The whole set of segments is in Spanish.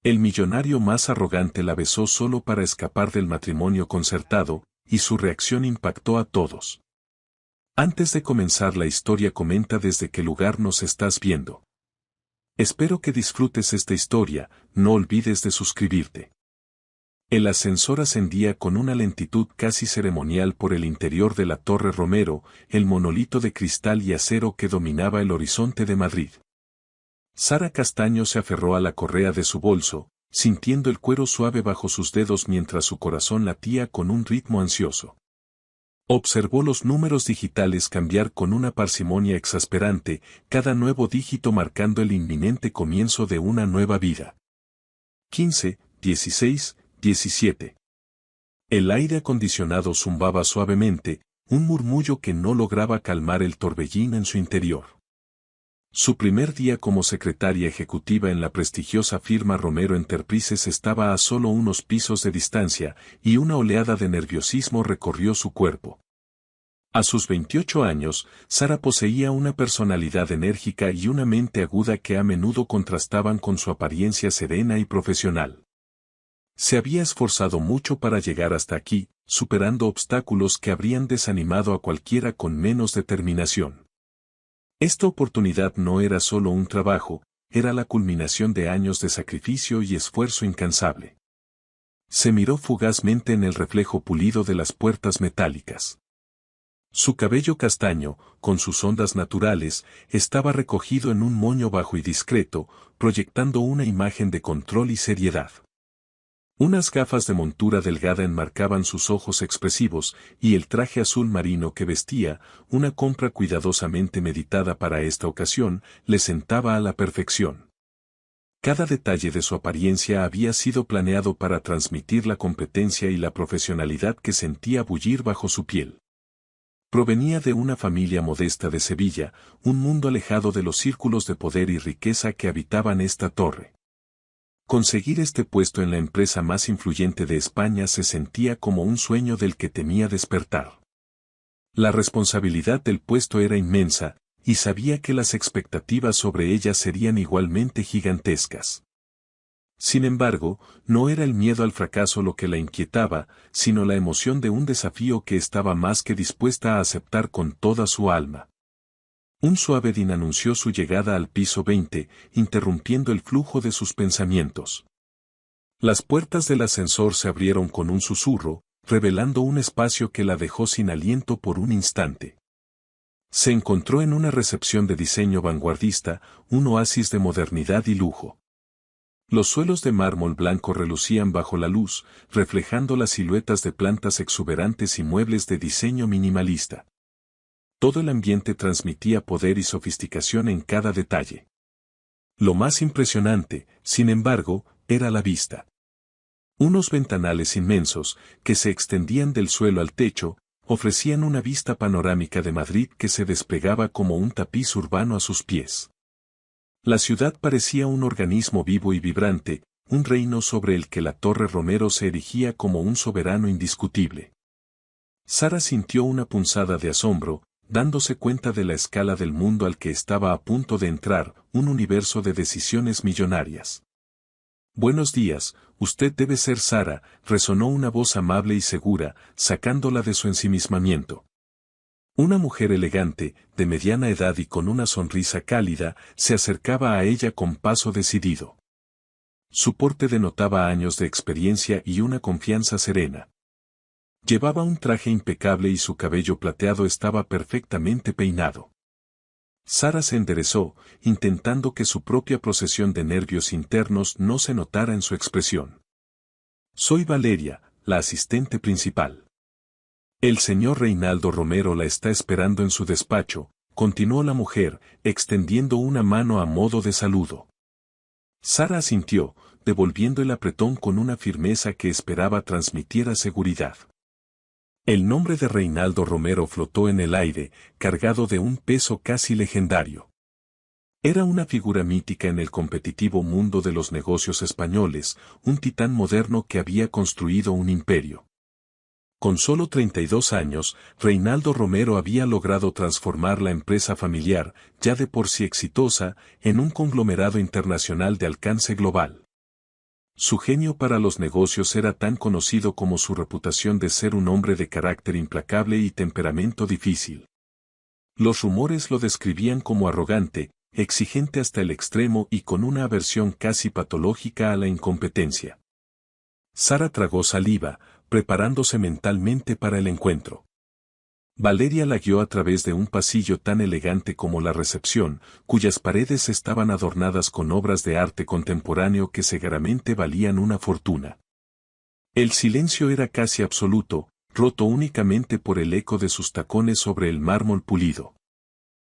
El millonario más arrogante la besó solo para escapar del matrimonio concertado, y su reacción impactó a todos. Antes de comenzar la historia, comenta desde qué lugar nos estás viendo. Espero que disfrutes esta historia, no olvides de suscribirte. El ascensor ascendía con una lentitud casi ceremonial por el interior de la Torre Romero, el monolito de cristal y acero que dominaba el horizonte de Madrid. Sara Castaño se aferró a la correa de su bolso, sintiendo el cuero suave bajo sus dedos mientras su corazón latía con un ritmo ansioso. Observó los números digitales cambiar con una parsimonia exasperante, cada nuevo dígito marcando el inminente comienzo de una nueva vida. 15, 16, 17. El aire acondicionado zumbaba suavemente, un murmullo que no lograba calmar el torbellino en su interior. Su primer día como secretaria ejecutiva en la prestigiosa firma Romero Enterprises estaba a solo unos pisos de distancia, y una oleada de nerviosismo recorrió su cuerpo. A sus 28 años, Sara poseía una personalidad enérgica y una mente aguda que a menudo contrastaban con su apariencia serena y profesional. Se había esforzado mucho para llegar hasta aquí, superando obstáculos que habrían desanimado a cualquiera con menos determinación. Esta oportunidad no era solo un trabajo, era la culminación de años de sacrificio y esfuerzo incansable. Se miró fugazmente en el reflejo pulido de las puertas metálicas. Su cabello castaño, con sus ondas naturales, estaba recogido en un moño bajo y discreto, proyectando una imagen de control y seriedad. Unas gafas de montura delgada enmarcaban sus ojos expresivos, y el traje azul marino que vestía, una compra cuidadosamente meditada para esta ocasión, le sentaba a la perfección. Cada detalle de su apariencia había sido planeado para transmitir la competencia y la profesionalidad que sentía bullir bajo su piel. Provenía de una familia modesta de Sevilla, un mundo alejado de los círculos de poder y riqueza que habitaban esta torre. Conseguir este puesto en la empresa más influyente de España se sentía como un sueño del que temía despertar. La responsabilidad del puesto era inmensa, y sabía que las expectativas sobre ella serían igualmente gigantescas. Sin embargo, no era el miedo al fracaso lo que la inquietaba, sino la emoción de un desafío que estaba más que dispuesta a aceptar con toda su alma. Un suave din anunció su llegada al piso 20, interrumpiendo el flujo de sus pensamientos. Las puertas del ascensor se abrieron con un susurro, revelando un espacio que la dejó sin aliento por un instante. Se encontró en una recepción de diseño vanguardista, un oasis de modernidad y lujo. Los suelos de mármol blanco relucían bajo la luz, reflejando las siluetas de plantas exuberantes y muebles de diseño minimalista. Todo el ambiente transmitía poder y sofisticación en cada detalle. Lo más impresionante, sin embargo, era la vista. Unos ventanales inmensos, que se extendían del suelo al techo, ofrecían una vista panorámica de Madrid que se desplegaba como un tapiz urbano a sus pies. La ciudad parecía un organismo vivo y vibrante, un reino sobre el que la Torre Romero se erigía como un soberano indiscutible. Sara sintió una punzada de asombro, dándose cuenta de la escala del mundo al que estaba a punto de entrar, un universo de decisiones millonarias. «Buenos días, usted debe ser Sara», resonó una voz amable y segura, sacándola de su ensimismamiento. Una mujer elegante, de mediana edad y con una sonrisa cálida, se acercaba a ella con paso decidido. Su porte denotaba años de experiencia y una confianza serena. Llevaba un traje impecable y su cabello plateado estaba perfectamente peinado. Sara se enderezó, intentando que su propia procesión de nervios internos no se notara en su expresión. «Soy Valeria, la asistente principal. El señor Reinaldo Romero la está esperando en su despacho», continuó la mujer, extendiendo una mano a modo de saludo. Sara asintió, devolviendo el apretón con una firmeza que esperaba transmitiera seguridad. El nombre de Reinaldo Romero flotó en el aire, cargado de un peso casi legendario. Era una figura mítica en el competitivo mundo de los negocios españoles, un titán moderno que había construido un imperio. Con solo 32 años, Reinaldo Romero había logrado transformar la empresa familiar, ya de por sí exitosa, en un conglomerado internacional de alcance global. Su genio para los negocios era tan conocido como su reputación de ser un hombre de carácter implacable y temperamento difícil. Los rumores lo describían como arrogante, exigente hasta el extremo y con una aversión casi patológica a la incompetencia. Sara tragó saliva, preparándose mentalmente para el encuentro. Valeria la guió a través de un pasillo tan elegante como la recepción, cuyas paredes estaban adornadas con obras de arte contemporáneo que seguramente valían una fortuna. El silencio era casi absoluto, roto únicamente por el eco de sus tacones sobre el mármol pulido.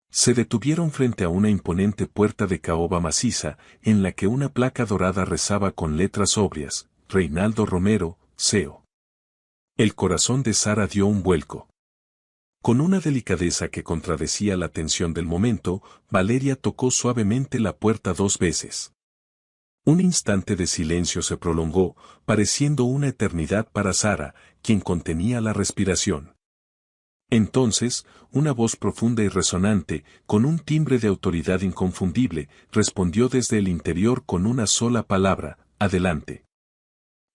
Se detuvieron frente a una imponente puerta de caoba maciza, en la que una placa dorada rezaba con letras sobrias: Reinaldo Romero, CEO. El corazón de Sara dio un vuelco. Con una delicadeza que contradecía la tensión del momento, Valeria tocó suavemente la puerta 2 veces. Un instante de silencio se prolongó, pareciendo una eternidad para Sara, quien contenía la respiración. Entonces, una voz profunda y resonante, con un timbre de autoridad inconfundible, respondió desde el interior con una sola palabra: adelante.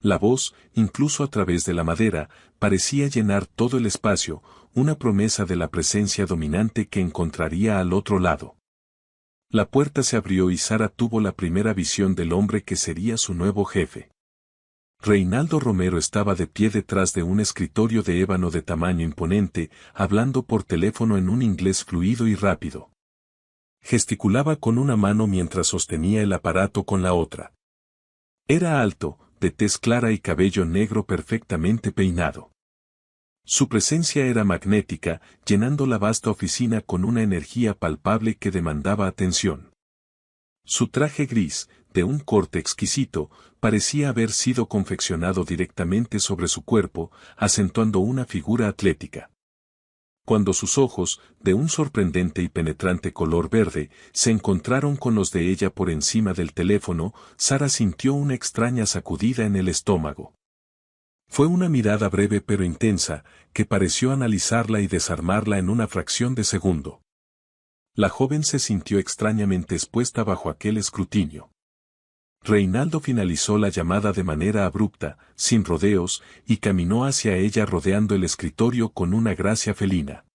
La voz, incluso a través de la madera, parecía llenar todo el espacio, una promesa de la presencia dominante que encontraría al otro lado. La puerta se abrió y Sara tuvo la primera visión del hombre que sería su nuevo jefe. Reinaldo Romero estaba de pie detrás de un escritorio de ébano de tamaño imponente, hablando por teléfono en un inglés fluido y rápido. Gesticulaba con una mano mientras sostenía el aparato con la otra. Era alto, de tez clara y cabello negro perfectamente peinado. Su presencia era magnética, llenando la vasta oficina con una energía palpable que demandaba atención. Su traje gris, de un corte exquisito, parecía haber sido confeccionado directamente sobre su cuerpo, acentuando una figura atlética. Cuando sus ojos, de un sorprendente y penetrante color verde, se encontraron con los de ella por encima del teléfono, Sara sintió una extraña sacudida en el estómago. Fue una mirada breve pero intensa, que pareció analizarla y desarmarla en una fracción de segundo. La joven se sintió extrañamente expuesta bajo aquel escrutinio. Reinaldo finalizó la llamada de manera abrupta, sin rodeos, y caminó hacia ella rodeando el escritorio con una gracia felina.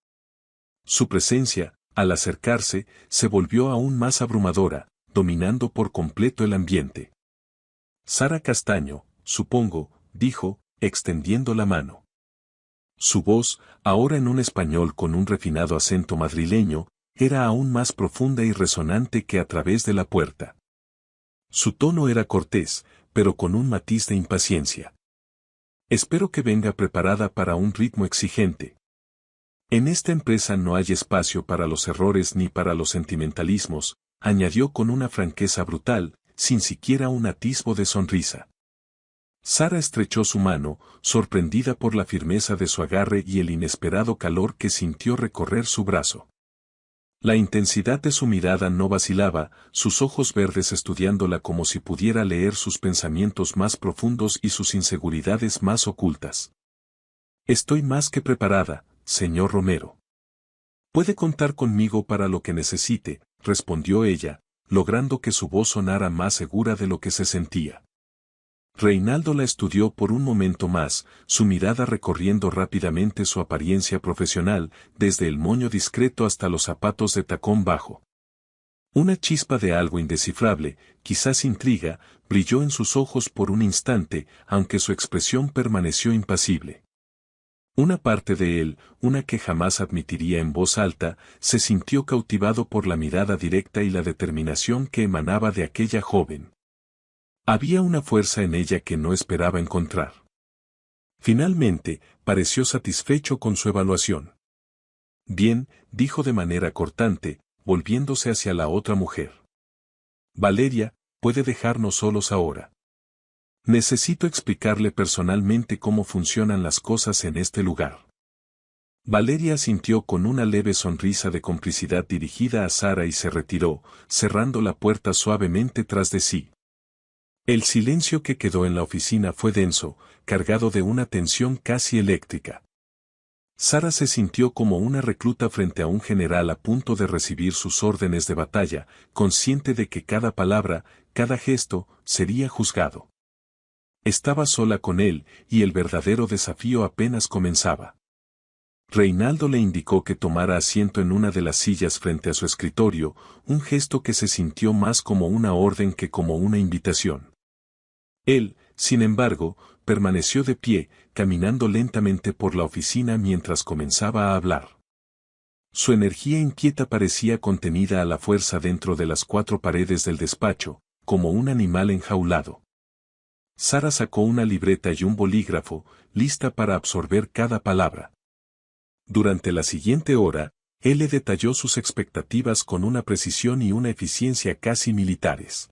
Su presencia, al acercarse, se volvió aún más abrumadora, dominando por completo el ambiente. Sara Castaño, supongo, dijo, extendiendo la mano. Su voz, ahora en un español con un refinado acento madrileño, era aún más profunda y resonante que a través de la puerta. Su tono era cortés, pero con un matiz de impaciencia. Espero que venga preparada para un ritmo exigente. En esta empresa no hay espacio para los errores ni para los sentimentalismos, añadió con una franqueza brutal, sin siquiera un atisbo de sonrisa. Sara estrechó su mano, sorprendida por la firmeza de su agarre y el inesperado calor que sintió recorrer su brazo. La intensidad de su mirada no vacilaba, sus ojos verdes estudiándola como si pudiera leer sus pensamientos más profundos y sus inseguridades más ocultas. Estoy más que preparada, señor Romero. Puede contar conmigo para lo que necesite, respondió ella, logrando que su voz sonara más segura de lo que se sentía. Reinaldo la estudió por un momento más, su mirada recorriendo rápidamente su apariencia profesional, desde el moño discreto hasta los zapatos de tacón bajo. Una chispa de algo indescifrable, quizás intriga, brilló en sus ojos por un instante, aunque su expresión permaneció impasible. Una parte de él, una que jamás admitiría en voz alta, se sintió cautivado por la mirada directa y la determinación que emanaba de aquella joven. Había una fuerza en ella que no esperaba encontrar. Finalmente, pareció satisfecho con su evaluación. Bien, dijo de manera cortante, volviéndose hacia la otra mujer. Valeria, puede dejarnos solos ahora. Necesito explicarle personalmente cómo funcionan las cosas en este lugar. Valeria asintió con una leve sonrisa de complicidad dirigida a Sara y se retiró, cerrando la puerta suavemente tras de sí. El silencio que quedó en la oficina fue denso, cargado de una tensión casi eléctrica. Sara se sintió como una recluta frente a un general a punto de recibir sus órdenes de batalla, consciente de que cada palabra, cada gesto, sería juzgado. Estaba sola con él, y el verdadero desafío apenas comenzaba. Reinaldo le indicó que tomara asiento en una de las sillas frente a su escritorio, un gesto que se sintió más como una orden que como una invitación. Él, sin embargo, permaneció de pie, caminando lentamente por la oficina mientras comenzaba a hablar. Su energía inquieta parecía contenida a la fuerza dentro de las cuatro paredes del despacho, como un animal enjaulado. Sara sacó una libreta y un bolígrafo, lista para absorber cada palabra. Durante la siguiente hora, él le detalló sus expectativas con una precisión y una eficiencia casi militares.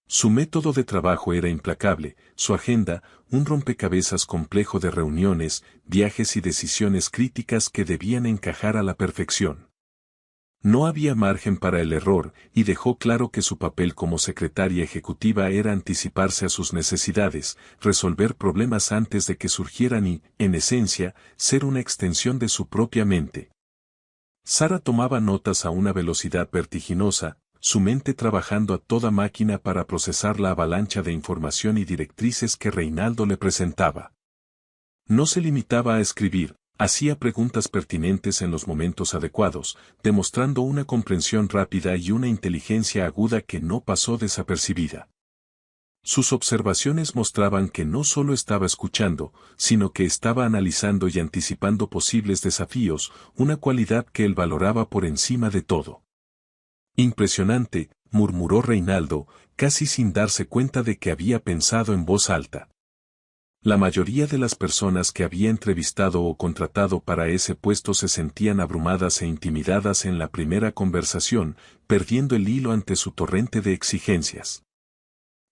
Su método de trabajo era implacable, su agenda, un rompecabezas complejo de reuniones, viajes y decisiones críticas que debían encajar a la perfección. No había margen para el error, y dejó claro que su papel como secretaria ejecutiva era anticiparse a sus necesidades, resolver problemas antes de que surgieran y, en esencia, ser una extensión de su propia mente. Sara tomaba notas a una velocidad vertiginosa, su mente trabajando a toda máquina para procesar la avalancha de información y directrices que Reinaldo le presentaba. No se limitaba a escribir, hacía preguntas pertinentes en los momentos adecuados, demostrando una comprensión rápida y una inteligencia aguda que no pasó desapercibida. Sus observaciones mostraban que no solo estaba escuchando, sino que estaba analizando y anticipando posibles desafíos, una cualidad que él valoraba por encima de todo. Impresionante, murmuró Reinaldo, casi sin darse cuenta de que había pensado en voz alta. La mayoría de las personas que había entrevistado o contratado para ese puesto se sentían abrumadas e intimidadas en la primera conversación, perdiendo el hilo ante su torrente de exigencias.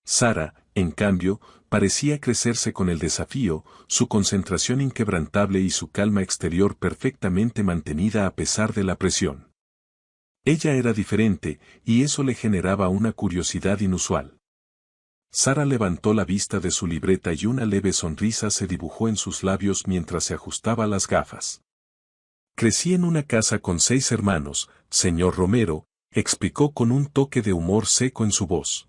Sara, en cambio, parecía crecerse con el desafío, su concentración inquebrantable y su calma exterior perfectamente mantenida a pesar de la presión. Ella era diferente, y eso le generaba una curiosidad inusual. Sara levantó la vista de su libreta y una leve sonrisa se dibujó en sus labios mientras se ajustaba las gafas. Crecí en una casa con 6 hermanos, señor Romero, explicó con un toque de humor seco en su voz.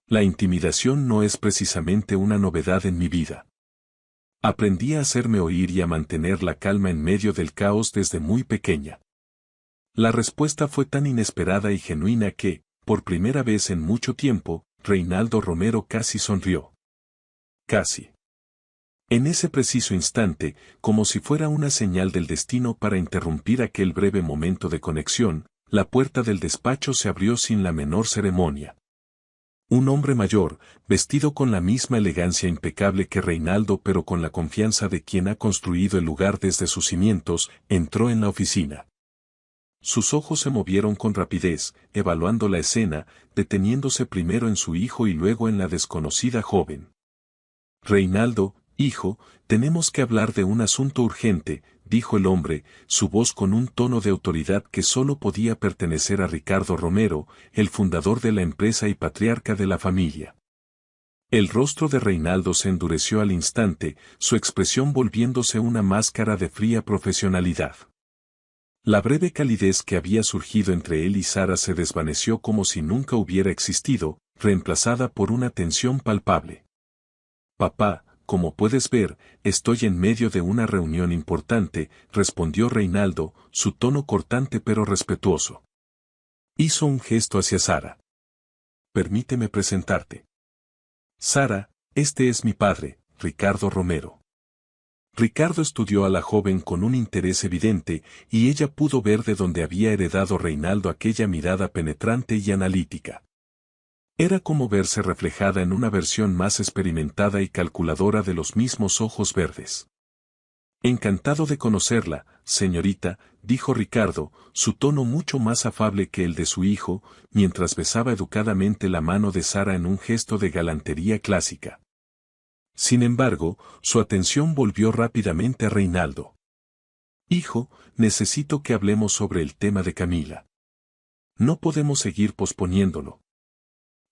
La intimidación no es precisamente una novedad en mi vida. Aprendí a hacerme oír y a mantener la calma en medio del caos desde muy pequeña. La respuesta fue tan inesperada y genuina que, por primera vez en mucho tiempo, Reinaldo Romero casi sonrió. Casi. En ese preciso instante, como si fuera una señal del destino para interrumpir aquel breve momento de conexión, la puerta del despacho se abrió sin la menor ceremonia. Un hombre mayor, vestido con la misma elegancia impecable que Reinaldo pero con la confianza de quien ha construido el lugar desde sus cimientos, entró en la oficina. Sus ojos se movieron con rapidez, evaluando la escena, deteniéndose primero en su hijo y luego en la desconocida joven. Reinaldo, hijo, tenemos que hablar de un asunto urgente, dijo el hombre, su voz con un tono de autoridad que solo podía pertenecer a Ricardo Romero, el fundador de la empresa y patriarca de la familia. El rostro de Reinaldo se endureció al instante, su expresión volviéndose una máscara de fría profesionalidad. La breve calidez que había surgido entre él y Sara se desvaneció como si nunca hubiera existido, reemplazada por una tensión palpable. Papá, como puedes ver, estoy en medio de una reunión importante, respondió Reinaldo, su tono cortante pero respetuoso. Hizo un gesto hacia Sara. Permíteme presentarte. Sara, este es mi padre, Ricardo Romero. Ricardo estudió a la joven con un interés evidente, y ella pudo ver de dónde había heredado Reinaldo aquella mirada penetrante y analítica. Era como verse reflejada en una versión más experimentada y calculadora de los mismos ojos verdes. Encantado de conocerla, señorita, dijo Ricardo, su tono mucho más afable que el de su hijo, mientras besaba educadamente la mano de Sara en un gesto de galantería clásica. Sin embargo, su atención volvió rápidamente a Reinaldo. Hijo, necesito que hablemos sobre el tema de Camila. No podemos seguir posponiéndolo.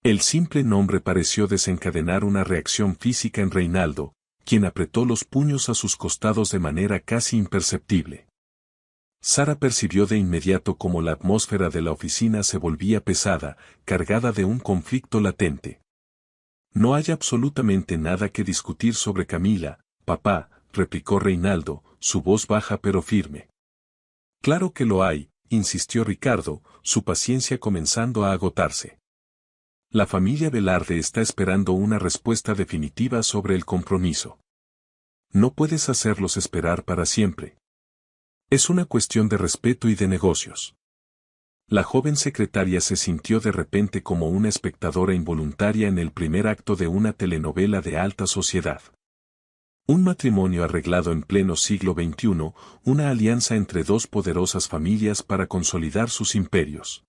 El simple nombre pareció desencadenar una reacción física en Reinaldo, quien apretó los puños a sus costados de manera casi imperceptible. Sara percibió de inmediato cómo la atmósfera de la oficina se volvía pesada, cargada de un conflicto latente. No hay absolutamente nada que discutir sobre Camila, papá, replicó Reinaldo, su voz baja pero firme. Claro que lo hay, insistió Ricardo, su paciencia comenzando a agotarse. La familia Velarde está esperando una respuesta definitiva sobre el compromiso. No puedes hacerlos esperar para siempre. Es una cuestión de respeto y de negocios. La joven secretaria se sintió de repente como una espectadora involuntaria en el primer acto de una telenovela de alta sociedad. Un matrimonio arreglado en pleno siglo XXI, una alianza entre dos poderosas familias para consolidar sus imperios.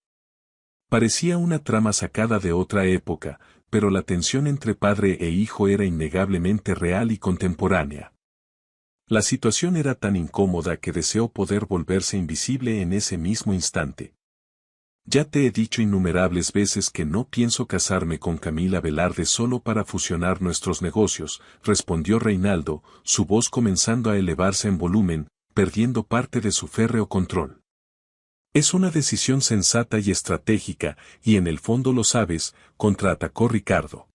Parecía una trama sacada de otra época, pero la tensión entre padre e hijo era innegablemente real y contemporánea. La situación era tan incómoda que deseó poder volverse invisible en ese mismo instante. Ya te he dicho innumerables veces que no pienso casarme con Camila Velarde solo para fusionar nuestros negocios, respondió Reinaldo, su voz comenzando a elevarse en volumen, perdiendo parte de su férreo control. Es una decisión sensata y estratégica, y en el fondo lo sabes, contraatacó Ricardo.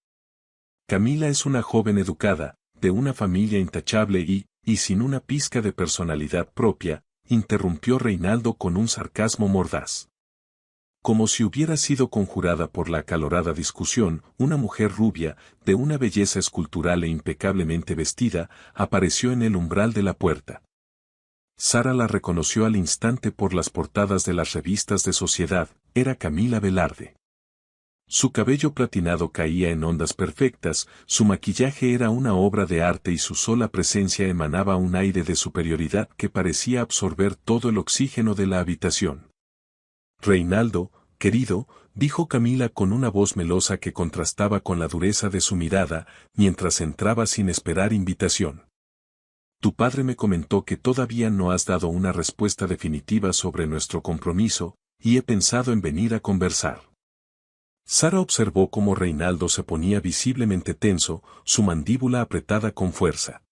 Camila es una joven educada, de una familia intachable y sin una pizca de personalidad propia, interrumpió Reinaldo con un sarcasmo mordaz. Como si hubiera sido conjurada por la acalorada discusión, una mujer rubia, de una belleza escultural e impecablemente vestida, apareció en el umbral de la puerta. Sara la reconoció al instante por las portadas de las revistas de sociedad, era Camila Velarde. Su cabello platinado caía en ondas perfectas, su maquillaje era una obra de arte y su sola presencia emanaba un aire de superioridad que parecía absorber todo el oxígeno de la habitación. Reinaldo, querido, dijo Camila con una voz melosa que contrastaba con la dureza de su mirada, mientras entraba sin esperar invitación. Tu padre me comentó que todavía no has dado una respuesta definitiva sobre nuestro compromiso, y he pensado en venir a conversar. Sara observó cómo Reinaldo se ponía visiblemente tenso, su mandíbula apretada con fuerza.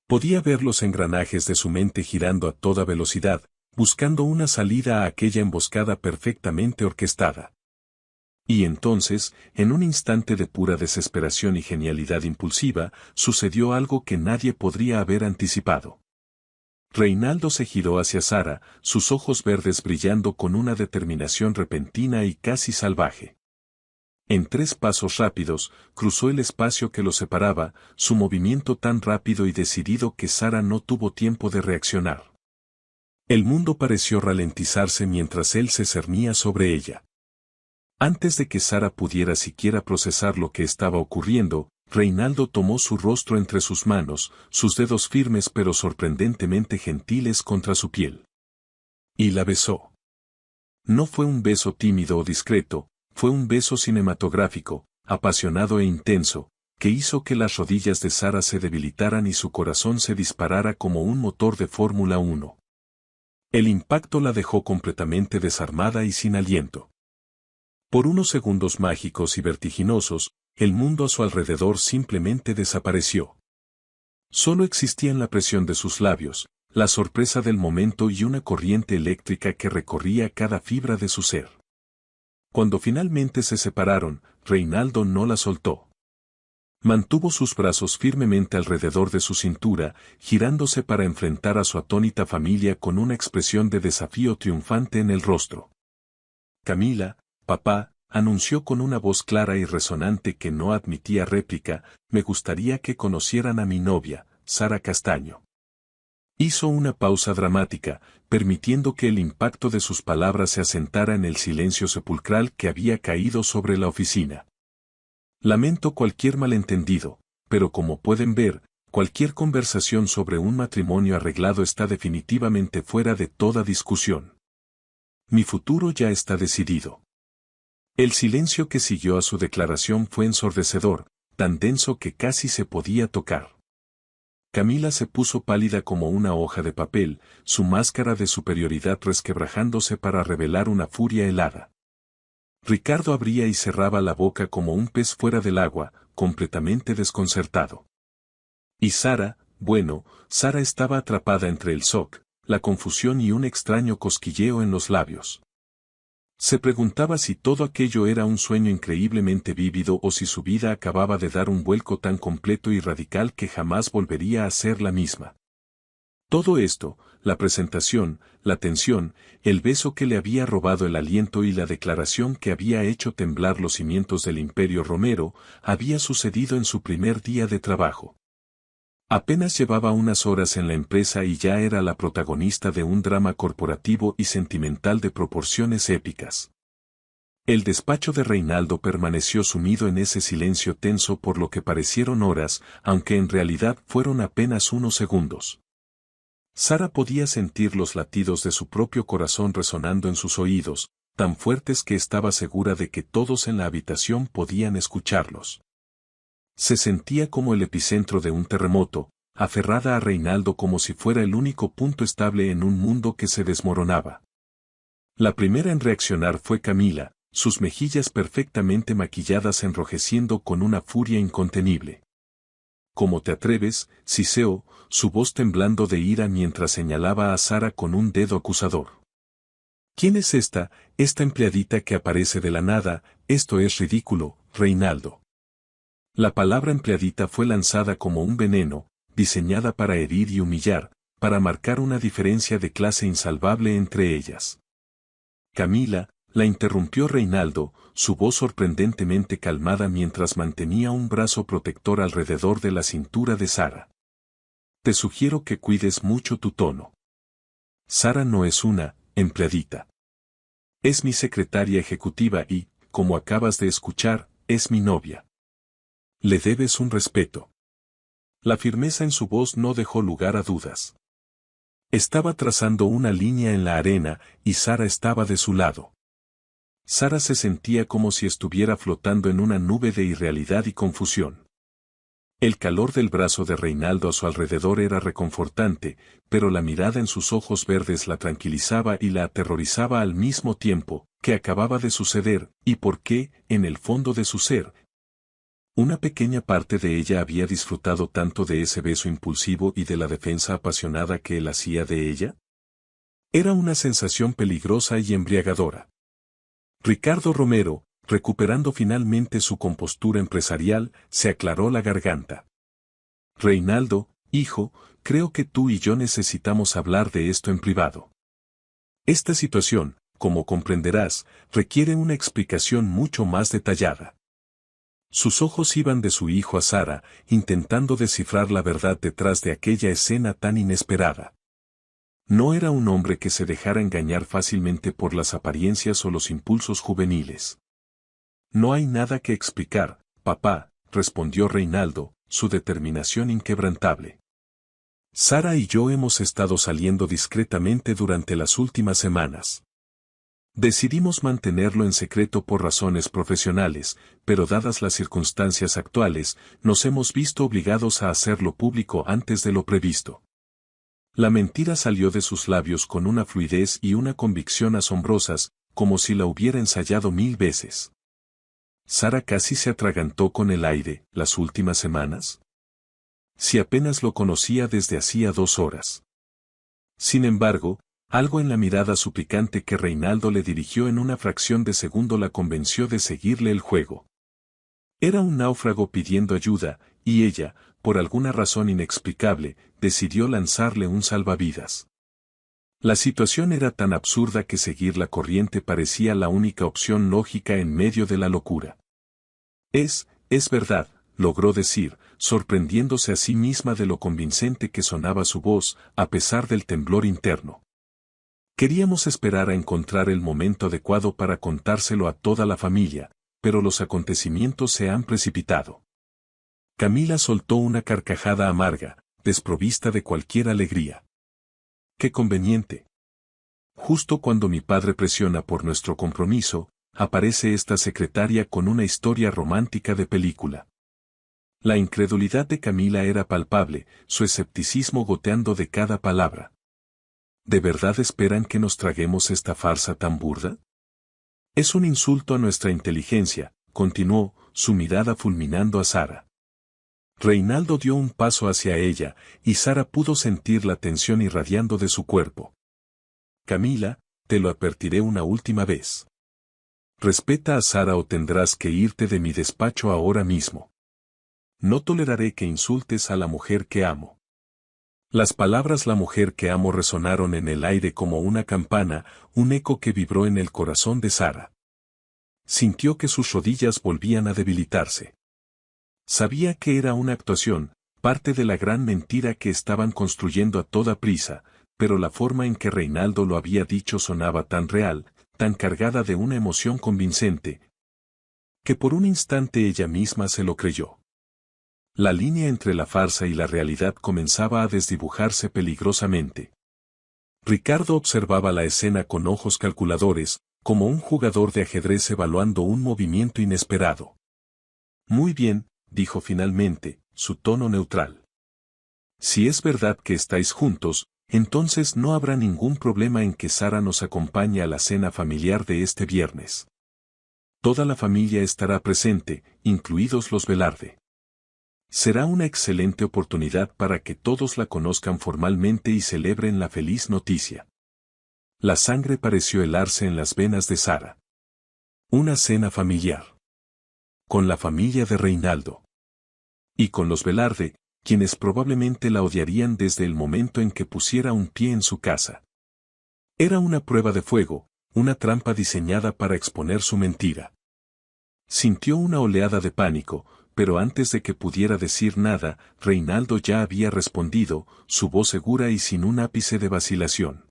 Podía ver los engranajes de su mente girando a toda velocidad, buscando una salida a aquella emboscada perfectamente orquestada. Y entonces, en un instante de pura desesperación y genialidad impulsiva, sucedió algo que nadie podría haber anticipado. Reinaldo se giró hacia Sara, sus ojos verdes brillando con una determinación repentina y casi salvaje. En 3 pasos rápidos, cruzó el espacio que los separaba, su movimiento tan rápido y decidido que Sara no tuvo tiempo de reaccionar. El mundo pareció ralentizarse mientras él se cernía sobre ella. Antes de que Sara pudiera siquiera procesar lo que estaba ocurriendo, Reinaldo tomó su rostro entre sus manos, sus dedos firmes pero sorprendentemente gentiles contra su piel. Y la besó. No fue un beso tímido o discreto, fue un beso cinematográfico, apasionado e intenso, que hizo que las rodillas de Sara se debilitaran y su corazón se disparara como un motor de Fórmula 1. El impacto la dejó completamente desarmada y sin aliento. Por unos segundos mágicos y vertiginosos, el mundo a su alrededor simplemente desapareció. Solo existían la presión de sus labios, la sorpresa del momento y una corriente eléctrica que recorría cada fibra de su ser. Cuando finalmente se separaron, Reinaldo no la soltó. Mantuvo sus brazos firmemente alrededor de su cintura, girándose para enfrentar a su atónita familia con una expresión de desafío triunfante en el rostro. Camila, papá, anunció con una voz clara y resonante que no admitía réplica, me gustaría que conocieran a mi novia, Sara Castaño. Hizo una pausa dramática, permitiendo que el impacto de sus palabras se asentara en el silencio sepulcral que había caído sobre la oficina. Lamento cualquier malentendido, pero como pueden ver, cualquier conversación sobre un matrimonio arreglado está definitivamente fuera de toda discusión. Mi futuro ya está decidido. El silencio que siguió a su declaración fue ensordecedor, tan denso que casi se podía tocar. Camila se puso pálida como una hoja de papel, su máscara de superioridad resquebrajándose para revelar una furia helada. Ricardo abría y cerraba la boca como un pez fuera del agua, completamente desconcertado. Y Sara, bueno, Sara estaba atrapada entre el shock, la confusión y un extraño cosquilleo en los labios. Se preguntaba si todo aquello era un sueño increíblemente vívido o si su vida acababa de dar un vuelco tan completo y radical que jamás volvería a ser la misma. Todo esto, la presentación, la tensión, el beso que le había robado el aliento y la declaración que había hecho temblar los cimientos del Imperio Romero, había sucedido en su primer día de trabajo. Apenas llevaba unas horas en la empresa y ya era la protagonista de un drama corporativo y sentimental de proporciones épicas. El despacho de Reinaldo permaneció sumido en ese silencio tenso por lo que parecieron horas, aunque en realidad fueron apenas unos segundos. Sara podía sentir los latidos de su propio corazón resonando en sus oídos, tan fuertes que estaba segura de que todos en la habitación podían escucharlos. Se sentía como el epicentro de un terremoto, aferrada a Reinaldo como si fuera el único punto estable en un mundo que se desmoronaba. La primera en reaccionar fue Camila, sus mejillas perfectamente maquilladas enrojeciendo con una furia incontenible. ¿Cómo te atreves, Siseo?, su voz temblando de ira mientras señalaba a Sara con un dedo acusador. ¿Quién es esta empleadita que aparece de la nada? Esto es ridículo, Reinaldo. La palabra empleadita fue lanzada como un veneno, diseñada para herir y humillar, para marcar una diferencia de clase insalvable entre ellas. Camila, la interrumpió Reinaldo, su voz sorprendentemente calmada mientras mantenía un brazo protector alrededor de la cintura de Sara. Te sugiero que cuides mucho tu tono. Sara no es una empleadita. Es mi secretaria ejecutiva y, como acabas de escuchar, es mi novia. Le debes un respeto. La firmeza en su voz no dejó lugar a dudas. Estaba trazando una línea en la arena y Sara estaba de su lado. Sara se sentía como si estuviera flotando en una nube de irrealidad y confusión. El calor del brazo de Reinaldo a su alrededor era reconfortante, pero la mirada en sus ojos verdes la tranquilizaba y la aterrorizaba al mismo tiempo. ¿Qué acababa de suceder, y por qué, en el fondo de su ser? Una pequeña parte de ella había disfrutado tanto de ese beso impulsivo y de la defensa apasionada que él hacía de ella. Era una sensación peligrosa y embriagadora. Ricardo Romero, recuperando finalmente su compostura empresarial, se aclaró la garganta. Reinaldo, hijo, creo que tú y yo necesitamos hablar de esto en privado. Esta situación, como comprenderás, requiere una explicación mucho más detallada. Sus ojos iban de su hijo a Sara, intentando descifrar la verdad detrás de aquella escena tan inesperada. No era un hombre que se dejara engañar fácilmente por las apariencias o los impulsos juveniles. No hay nada que explicar, papá, respondió Reinaldo, su determinación inquebrantable. Sara y yo hemos estado saliendo discretamente durante las últimas semanas. Decidimos mantenerlo en secreto por razones profesionales, pero dadas las circunstancias actuales, nos hemos visto obligados a hacerlo público antes de lo previsto. La mentira salió de sus labios con una fluidez y una convicción asombrosas, como si la hubiera ensayado 1000 veces. Sara casi se atragantó con el aire. ¿Las últimas semanas? Si apenas lo conocía desde hacía 2 horas. Sin embargo, algo en la mirada suplicante que Reinaldo le dirigió en una fracción de segundo la convenció de seguirle el juego. Era un náufrago pidiendo ayuda, y ella, por alguna razón inexplicable, decidió lanzarle un salvavidas. La situación era tan absurda que seguir la corriente parecía la única opción lógica en medio de la locura. Es verdad, logró decir, sorprendiéndose a sí misma de lo convincente que sonaba su voz, a pesar del temblor interno. Queríamos esperar a encontrar el momento adecuado para contárselo a toda la familia, pero los acontecimientos se han precipitado. Camila soltó una carcajada amarga, desprovista de cualquier alegría. ¡Qué conveniente! Justo cuando mi padre presiona por nuestro compromiso, aparece esta secretaria con una historia romántica de película. La incredulidad de Camila era palpable, su escepticismo goteando de cada palabra. ¿De verdad esperan que nos traguemos esta farsa tan burda? Es un insulto a nuestra inteligencia, continuó, su mirada fulminando a Sara. Reinaldo dio un paso hacia ella, y Sara pudo sentir la tensión irradiando de su cuerpo. Camila, te lo advertiré una última vez. Respeta a Sara o tendrás que irte de mi despacho ahora mismo. No toleraré que insultes a la mujer que amo. Las palabras la mujer que amo resonaron en el aire como una campana, un eco que vibró en el corazón de Sara. Sintió que sus rodillas volvían a debilitarse. Sabía que era una actuación, parte de la gran mentira que estaban construyendo a toda prisa, pero la forma en que Reinaldo lo había dicho sonaba tan real, tan cargada de una emoción convincente, que por un instante ella misma se lo creyó. La línea entre la farsa y la realidad comenzaba a desdibujarse peligrosamente. Ricardo observaba la escena con ojos calculadores, como un jugador de ajedrez evaluando un movimiento inesperado. Muy bien, dijo finalmente, su tono neutral. Si es verdad que estáis juntos, entonces no habrá ningún problema en que Sara nos acompañe a la cena familiar de este viernes. Toda la familia estará presente, incluidos los Velarde. Será una excelente oportunidad para que todos la conozcan formalmente y celebren la feliz noticia. La sangre pareció helarse en las venas de Sara. Una cena familiar. Con la familia de Reinaldo. Y con los Velarde, quienes probablemente la odiarían desde el momento en que pusiera un pie en su casa. Era una prueba de fuego, una trampa diseñada para exponer su mentira. Sintió una oleada de pánico, pero antes de que pudiera decir nada, Reinaldo ya había respondido, su voz segura y sin un ápice de vacilación.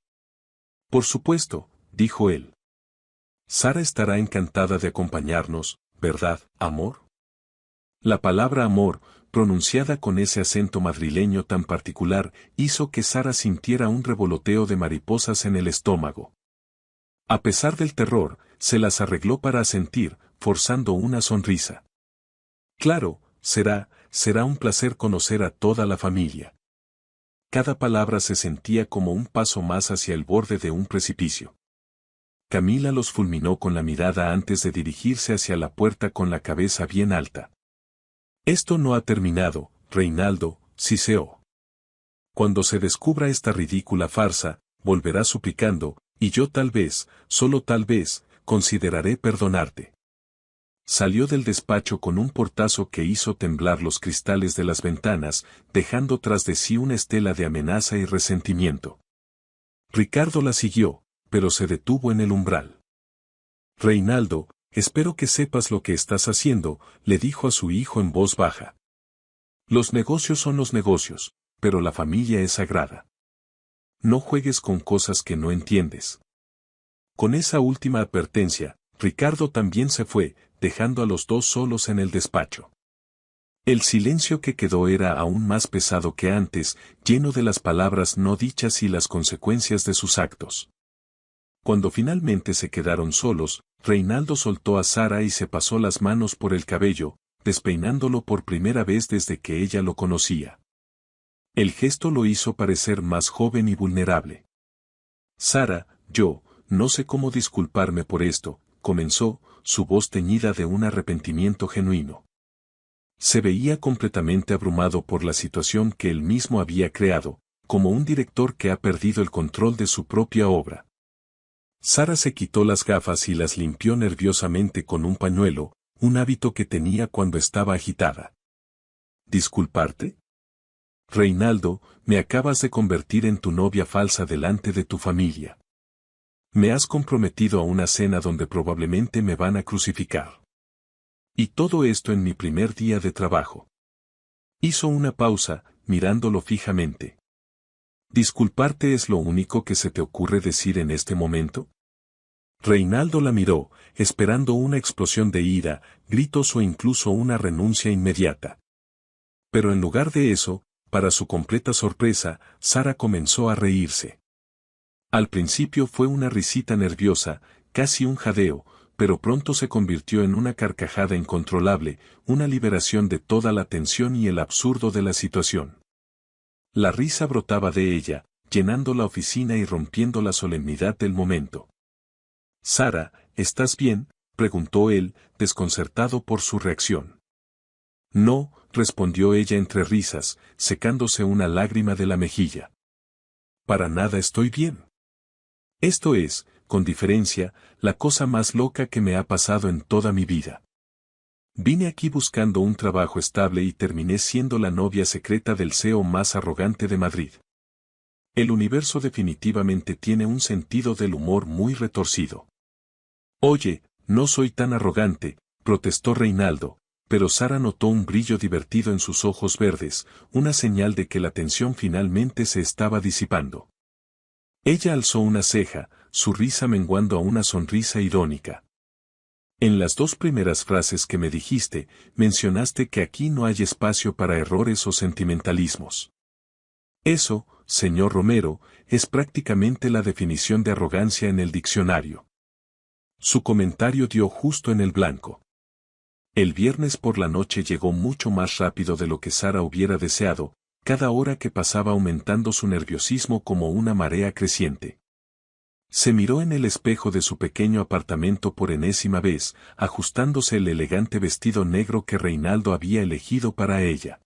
Por supuesto, dijo él. Sara estará encantada de acompañarnos, ¿verdad, amor? La palabra amor, pronunciada con ese acento madrileño tan particular, hizo que Sara sintiera un revoloteo de mariposas en el estómago. A pesar del terror, se las arregló para asentir, forzando una sonrisa. Claro, será un placer conocer a toda la familia. Cada palabra se sentía como un paso más hacia el borde de un precipicio. Camila los fulminó con la mirada antes de dirigirse hacia la puerta con la cabeza bien alta. Esto no ha terminado, Reinaldo, siseó. Cuando se descubra esta ridícula farsa, volverá suplicando, y yo tal vez, solo tal vez, consideraré perdonarte. Salió del despacho con un portazo que hizo temblar los cristales de las ventanas, dejando tras de sí una estela de amenaza y resentimiento. Ricardo la siguió, pero se detuvo en el umbral. Reinaldo, espero que sepas lo que estás haciendo, le dijo a su hijo en voz baja. Los negocios son los negocios, pero la familia es sagrada. No juegues con cosas que no entiendes. Con esa última advertencia, Ricardo también se fue, dejando a los dos solos en el despacho. El silencio que quedó era aún más pesado que antes, lleno de las palabras no dichas y las consecuencias de sus actos. Cuando finalmente se quedaron solos, Reinaldo soltó a Sara y se pasó las manos por el cabello, despeinándolo por primera vez desde que ella lo conocía. El gesto lo hizo parecer más joven y vulnerable. Sara, yo, no sé cómo disculparme por esto, comenzó, su voz teñida de un arrepentimiento genuino. Se veía completamente abrumado por la situación que él mismo había creado, como un director que ha perdido el control de su propia obra. Sara se quitó las gafas y las limpió nerviosamente con un pañuelo, un hábito que tenía cuando estaba agitada. ¿Disculparte? Reinaldo, me acabas de convertir en tu novia falsa delante de tu familia. Me has comprometido a una cena donde probablemente me van a crucificar. Y todo esto en mi primer día de trabajo. Hizo una pausa, mirándolo fijamente. ¿Disculparte es lo único que se te ocurre decir en este momento? Reinaldo la miró, esperando una explosión de ira, gritos o incluso una renuncia inmediata. Pero en lugar de eso, para su completa sorpresa, Sara comenzó a reírse. Al principio fue una risita nerviosa, casi un jadeo, pero pronto se convirtió en una carcajada incontrolable, una liberación de toda la tensión y el absurdo de la situación. La risa brotaba de ella, llenando la oficina y rompiendo la solemnidad del momento. Sara, ¿estás bien?, preguntó él, desconcertado por su reacción. No, respondió ella entre risas, secándose una lágrima de la mejilla. Para nada estoy bien. Esto es, con diferencia, la cosa más loca que me ha pasado en toda mi vida. Vine aquí buscando un trabajo estable y terminé siendo la novia secreta del CEO más arrogante de Madrid. El universo definitivamente tiene un sentido del humor muy retorcido. Oye, no soy tan arrogante, protestó Reinaldo, pero Sara notó un brillo divertido en sus ojos verdes, una señal de que la tensión finalmente se estaba disipando. Ella alzó una ceja, su risa menguando a una sonrisa irónica. En las dos primeras frases que me dijiste, mencionaste que aquí no hay espacio para errores o sentimentalismos. Eso, señor Romero, es prácticamente la definición de arrogancia en el diccionario. Su comentario dio justo en el blanco. El viernes por la noche llegó mucho más rápido de lo que Sara hubiera deseado, cada hora que pasaba aumentando su nerviosismo como una marea creciente. Se miró en el espejo de su pequeño apartamento por enésima vez, ajustándose el elegante vestido negro que Reinaldo había elegido para ella.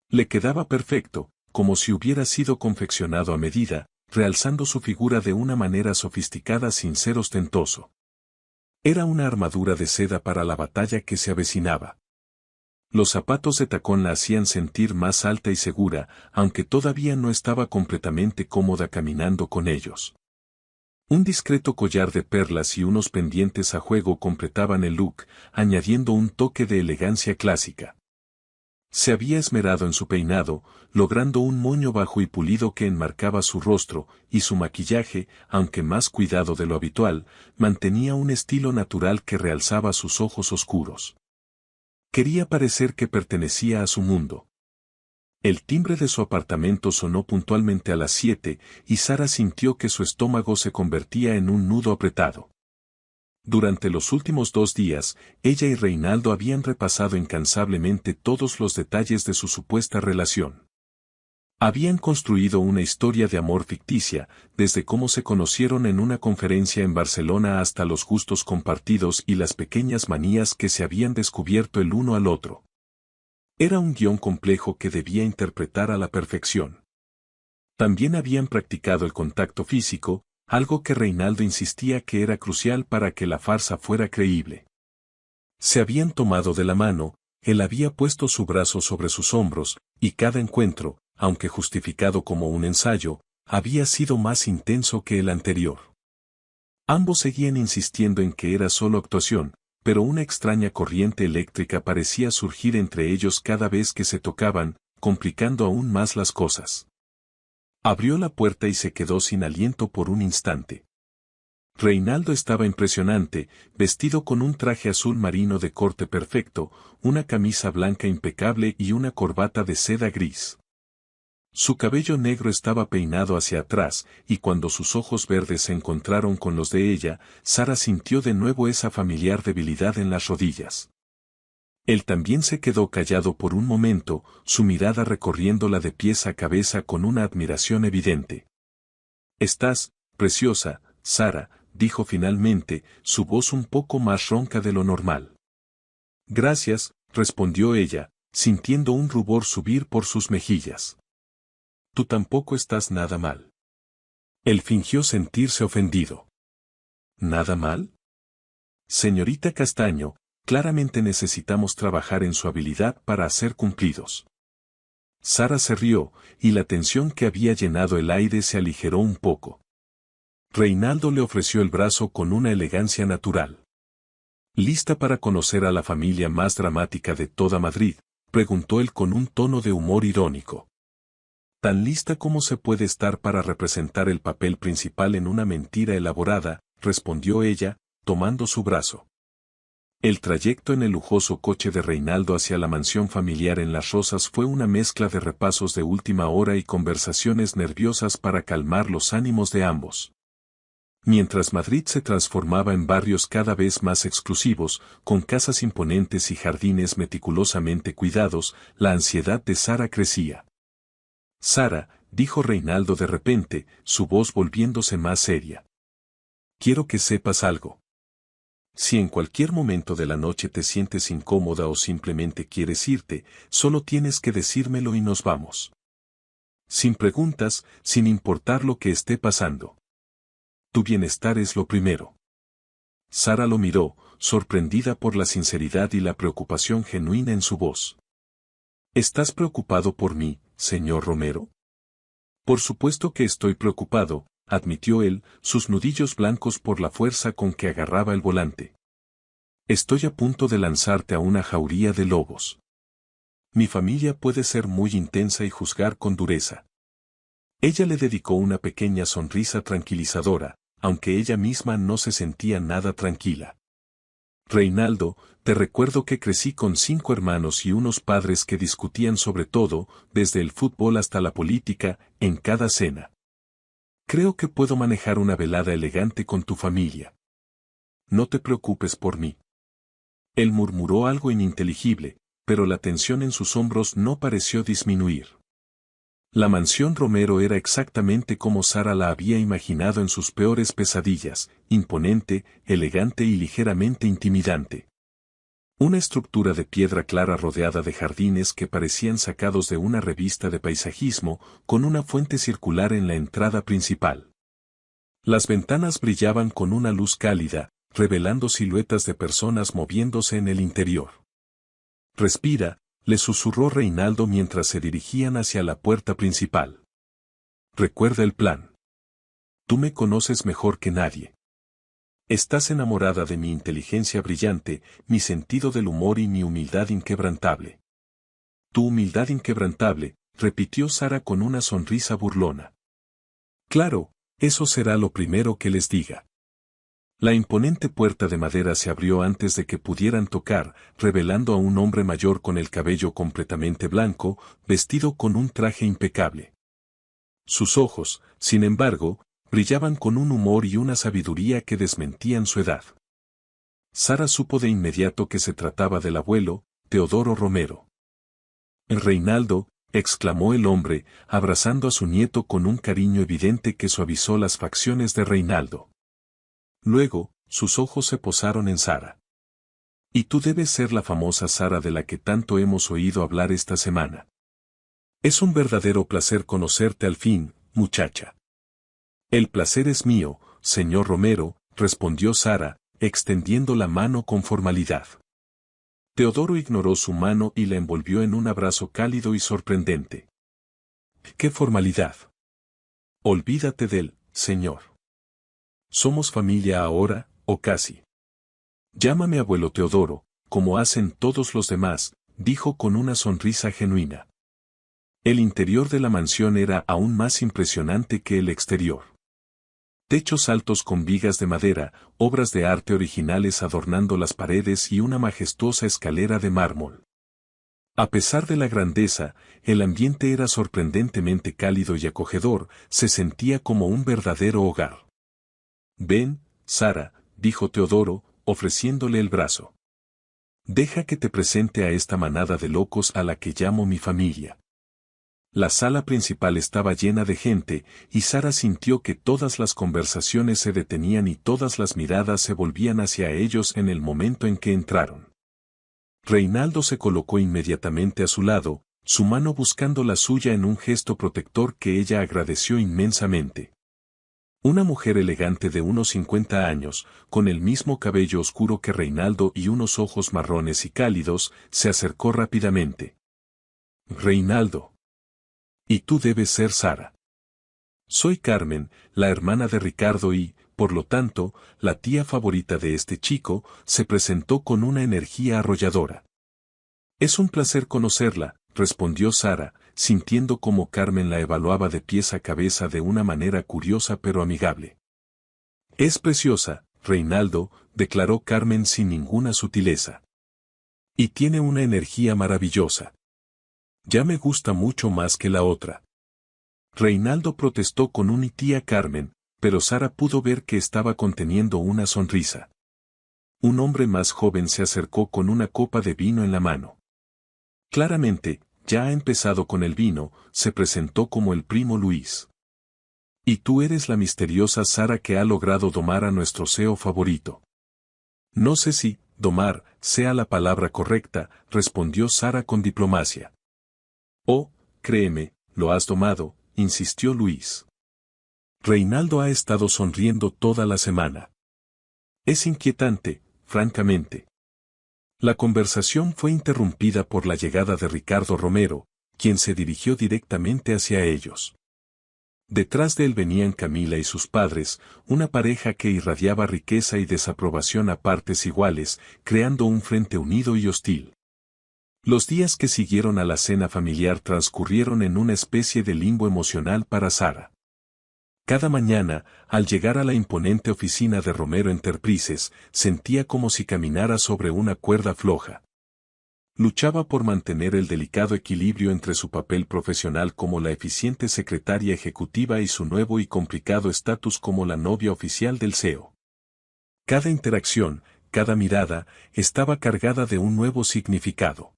Le quedaba perfecto, como si hubiera sido confeccionado a medida, realzando su figura de una manera sofisticada sin ser ostentoso. Era una armadura de seda para la batalla que se avecinaba. Los zapatos de tacón la hacían sentir más alta y segura, aunque todavía no estaba completamente cómoda caminando con ellos. Un discreto collar de perlas y unos pendientes a juego completaban el look, añadiendo un toque de elegancia clásica. Se había esmerado en su peinado, logrando un moño bajo y pulido que enmarcaba su rostro, y su maquillaje, aunque más cuidado de lo habitual, mantenía un estilo natural que realzaba sus ojos oscuros. Quería parecer que pertenecía a su mundo. El timbre de su apartamento sonó puntualmente a las 7, y Sara sintió que su estómago se convertía en un nudo apretado. Durante los últimos 2 días, ella y Reinaldo habían repasado incansablemente todos los detalles de su supuesta relación. Habían construido una historia de amor ficticia, desde cómo se conocieron en una conferencia en Barcelona hasta los gustos compartidos y las pequeñas manías que se habían descubierto el uno al otro. Era un guión complejo que debía interpretar a la perfección. También habían practicado el contacto físico, algo que Reinaldo insistía que era crucial para que la farsa fuera creíble. Se habían tomado de la mano, él había puesto su brazo sobre sus hombros, y cada encuentro, aunque justificado como un ensayo, había sido más intenso que el anterior. Ambos seguían insistiendo en que era solo actuación, pero una extraña corriente eléctrica parecía surgir entre ellos cada vez que se tocaban, complicando aún más las cosas. Abrió la puerta y se quedó sin aliento por un instante. Reinaldo estaba impresionante, vestido con un traje azul marino de corte perfecto, una camisa blanca impecable y una corbata de seda gris. Su cabello negro estaba peinado hacia atrás, y cuando sus ojos verdes se encontraron con los de ella, Sara sintió de nuevo esa familiar debilidad en las rodillas. Él también se quedó callado por un momento, su mirada recorriéndola de pies a cabeza con una admiración evidente. «Estás, preciosa, Sara», dijo finalmente, su voz un poco más ronca de lo normal. «Gracias», respondió ella, sintiendo un rubor subir por sus mejillas. «Tú tampoco estás nada mal». Él fingió sentirse ofendido. «¿Nada mal? Señorita Castaño, claramente necesitamos trabajar en su habilidad para hacer cumplidos». Sara se rió, y la tensión que había llenado el aire se aligeró un poco. Reinaldo le ofreció el brazo con una elegancia natural. «¿Lista para conocer a la familia más dramática de toda Madrid?», preguntó él con un tono de humor irónico. «Tan lista como se puede estar para representar el papel principal en una mentira elaborada», respondió ella, tomando su brazo. El trayecto en el lujoso coche de Reinaldo hacia la mansión familiar en Las Rozas fue una mezcla de repasos de última hora y conversaciones nerviosas para calmar los ánimos de ambos. Mientras Madrid se transformaba en barrios cada vez más exclusivos, con casas imponentes y jardines meticulosamente cuidados, la ansiedad de Sara crecía. «Sara», dijo Reinaldo de repente, su voz volviéndose más seria. «Quiero que sepas algo. Si en cualquier momento de la noche te sientes incómoda o simplemente quieres irte, solo tienes que decírmelo y nos vamos. Sin preguntas, sin importar lo que esté pasando». Tu bienestar es lo primero. Sara lo miró, sorprendida por la sinceridad y la preocupación genuina en su voz. ¿Estás preocupado por mí, señor Romero? Por supuesto que estoy preocupado, admitió él, sus nudillos blancos por la fuerza con que agarraba el volante. Estoy a punto de lanzarte a una jauría de lobos. Mi familia puede ser muy intensa y juzgar con dureza. Ella le dedicó una pequeña sonrisa tranquilizadora, aunque ella misma no se sentía nada tranquila. Reinaldo, te recuerdo que crecí con 5 hermanos y unos padres que discutían sobre todo, desde el fútbol hasta la política, en cada cena. Creo que puedo manejar una velada elegante con tu familia. No te preocupes por mí. Él murmuró algo ininteligible, pero la tensión en sus hombros no pareció disminuir. La mansión Romero era exactamente como Sara la había imaginado en sus peores pesadillas, imponente, elegante y ligeramente intimidante. Una estructura de piedra clara rodeada de jardines que parecían sacados de una revista de paisajismo, con una fuente circular en la entrada principal. Las ventanas brillaban con una luz cálida, revelando siluetas de personas moviéndose en el interior. Respira, le susurró Reinaldo mientras se dirigían hacia la puerta principal. Recuerda el plan. Tú me conoces mejor que nadie. Estás enamorada de mi inteligencia brillante, mi sentido del humor y mi humildad inquebrantable. Tu humildad inquebrantable, repitió Sara con una sonrisa burlona. Claro, eso será lo primero que les diga. La imponente puerta de madera se abrió antes de que pudieran tocar, revelando a un hombre mayor con el cabello completamente blanco, vestido con un traje impecable. Sus ojos, sin embargo, brillaban con un humor y una sabiduría que desmentían su edad. Sara supo de inmediato que se trataba del abuelo, Teodoro Romero. «El Reinaldo», exclamó el hombre, abrazando a su nieto con un cariño evidente que suavizó las facciones de Reinaldo. Luego, sus ojos se posaron en Sara. «Y tú debes ser la famosa Sara de la que tanto hemos oído hablar esta semana. Es un verdadero placer conocerte al fin, muchacha». «El placer es mío, señor Romero», respondió Sara, extendiendo la mano con formalidad. Teodoro ignoró su mano y la envolvió en un abrazo cálido y sorprendente. «¿Qué formalidad? Olvídate del, señor. Somos familia ahora, o casi. Llámame abuelo Teodoro, como hacen todos los demás», dijo con una sonrisa genuina. El interior de la mansión era aún más impresionante que el exterior. Techos altos con vigas de madera, obras de arte originales adornando las paredes y una majestuosa escalera de mármol. A pesar de la grandeza, el ambiente era sorprendentemente cálido y acogedor, se sentía como un verdadero hogar. «Ven, Sara», dijo Teodoro, ofreciéndole el brazo. «Deja que te presente a esta manada de locos a la que llamo mi familia». La sala principal estaba llena de gente, y Sara sintió que todas las conversaciones se detenían y todas las miradas se volvían hacia ellos en el momento en que entraron. Reinaldo se colocó inmediatamente a su lado, su mano buscando la suya en un gesto protector que ella agradeció inmensamente. Una mujer elegante de unos 50 años, con el mismo cabello oscuro que Reinaldo y unos ojos marrones y cálidos, se acercó rápidamente. «Reinaldo. Y tú debes ser Sara. Soy Carmen, la hermana de Ricardo y, por lo tanto, la tía favorita de este chico», se presentó con una energía arrolladora. «Es un placer conocerla», respondió Sara, sintiendo cómo Carmen la evaluaba de pies a cabeza de una manera curiosa pero amigable. «Es preciosa, Reinaldo», declaró Carmen sin ninguna sutileza. «Y tiene una energía maravillosa. Ya me gusta mucho más que la otra». Reinaldo protestó con un tía Carmen, pero Sara pudo ver que estaba conteniendo una sonrisa. Un hombre más joven se acercó con una copa de vino en la mano. Claramente, ya ha empezado con el vino, se presentó como el primo Luis. «Y tú eres la misteriosa Sara que ha logrado domar a nuestro CEO favorito». «No sé si domar sea la palabra correcta», respondió Sara con diplomacia. «Oh, créeme, lo has domado», insistió Luis. Reinaldo ha estado sonriendo toda la semana. Es inquietante, francamente. La conversación fue interrumpida por la llegada de Ricardo Romero, quien se dirigió directamente hacia ellos. Detrás de él venían Camila y sus padres, una pareja que irradiaba riqueza y desaprobación a partes iguales, creando un frente unido y hostil. Los días que siguieron a la cena familiar transcurrieron en una especie de limbo emocional para Sara. Cada mañana, al llegar a la imponente oficina de Romero Enterprises, sentía como si caminara sobre una cuerda floja. Luchaba por mantener el delicado equilibrio entre su papel profesional como la eficiente secretaria ejecutiva y su nuevo y complicado estatus como la novia oficial del CEO. Cada interacción, cada mirada, estaba cargada de un nuevo significado.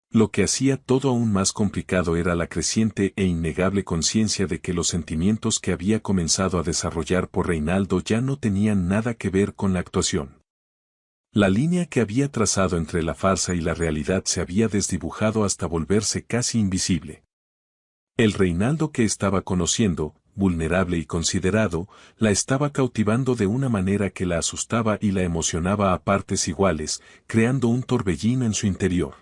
Lo que hacía todo aún más complicado era la creciente e innegable conciencia de que los sentimientos que había comenzado a desarrollar por Reinaldo ya no tenían nada que ver con la actuación. La línea que había trazado entre la farsa y la realidad se había desdibujado hasta volverse casi invisible. El Reinaldo que estaba conociendo, vulnerable y considerado, la estaba cautivando de una manera que la asustaba y la emocionaba a partes iguales, creando un torbellino en su interior.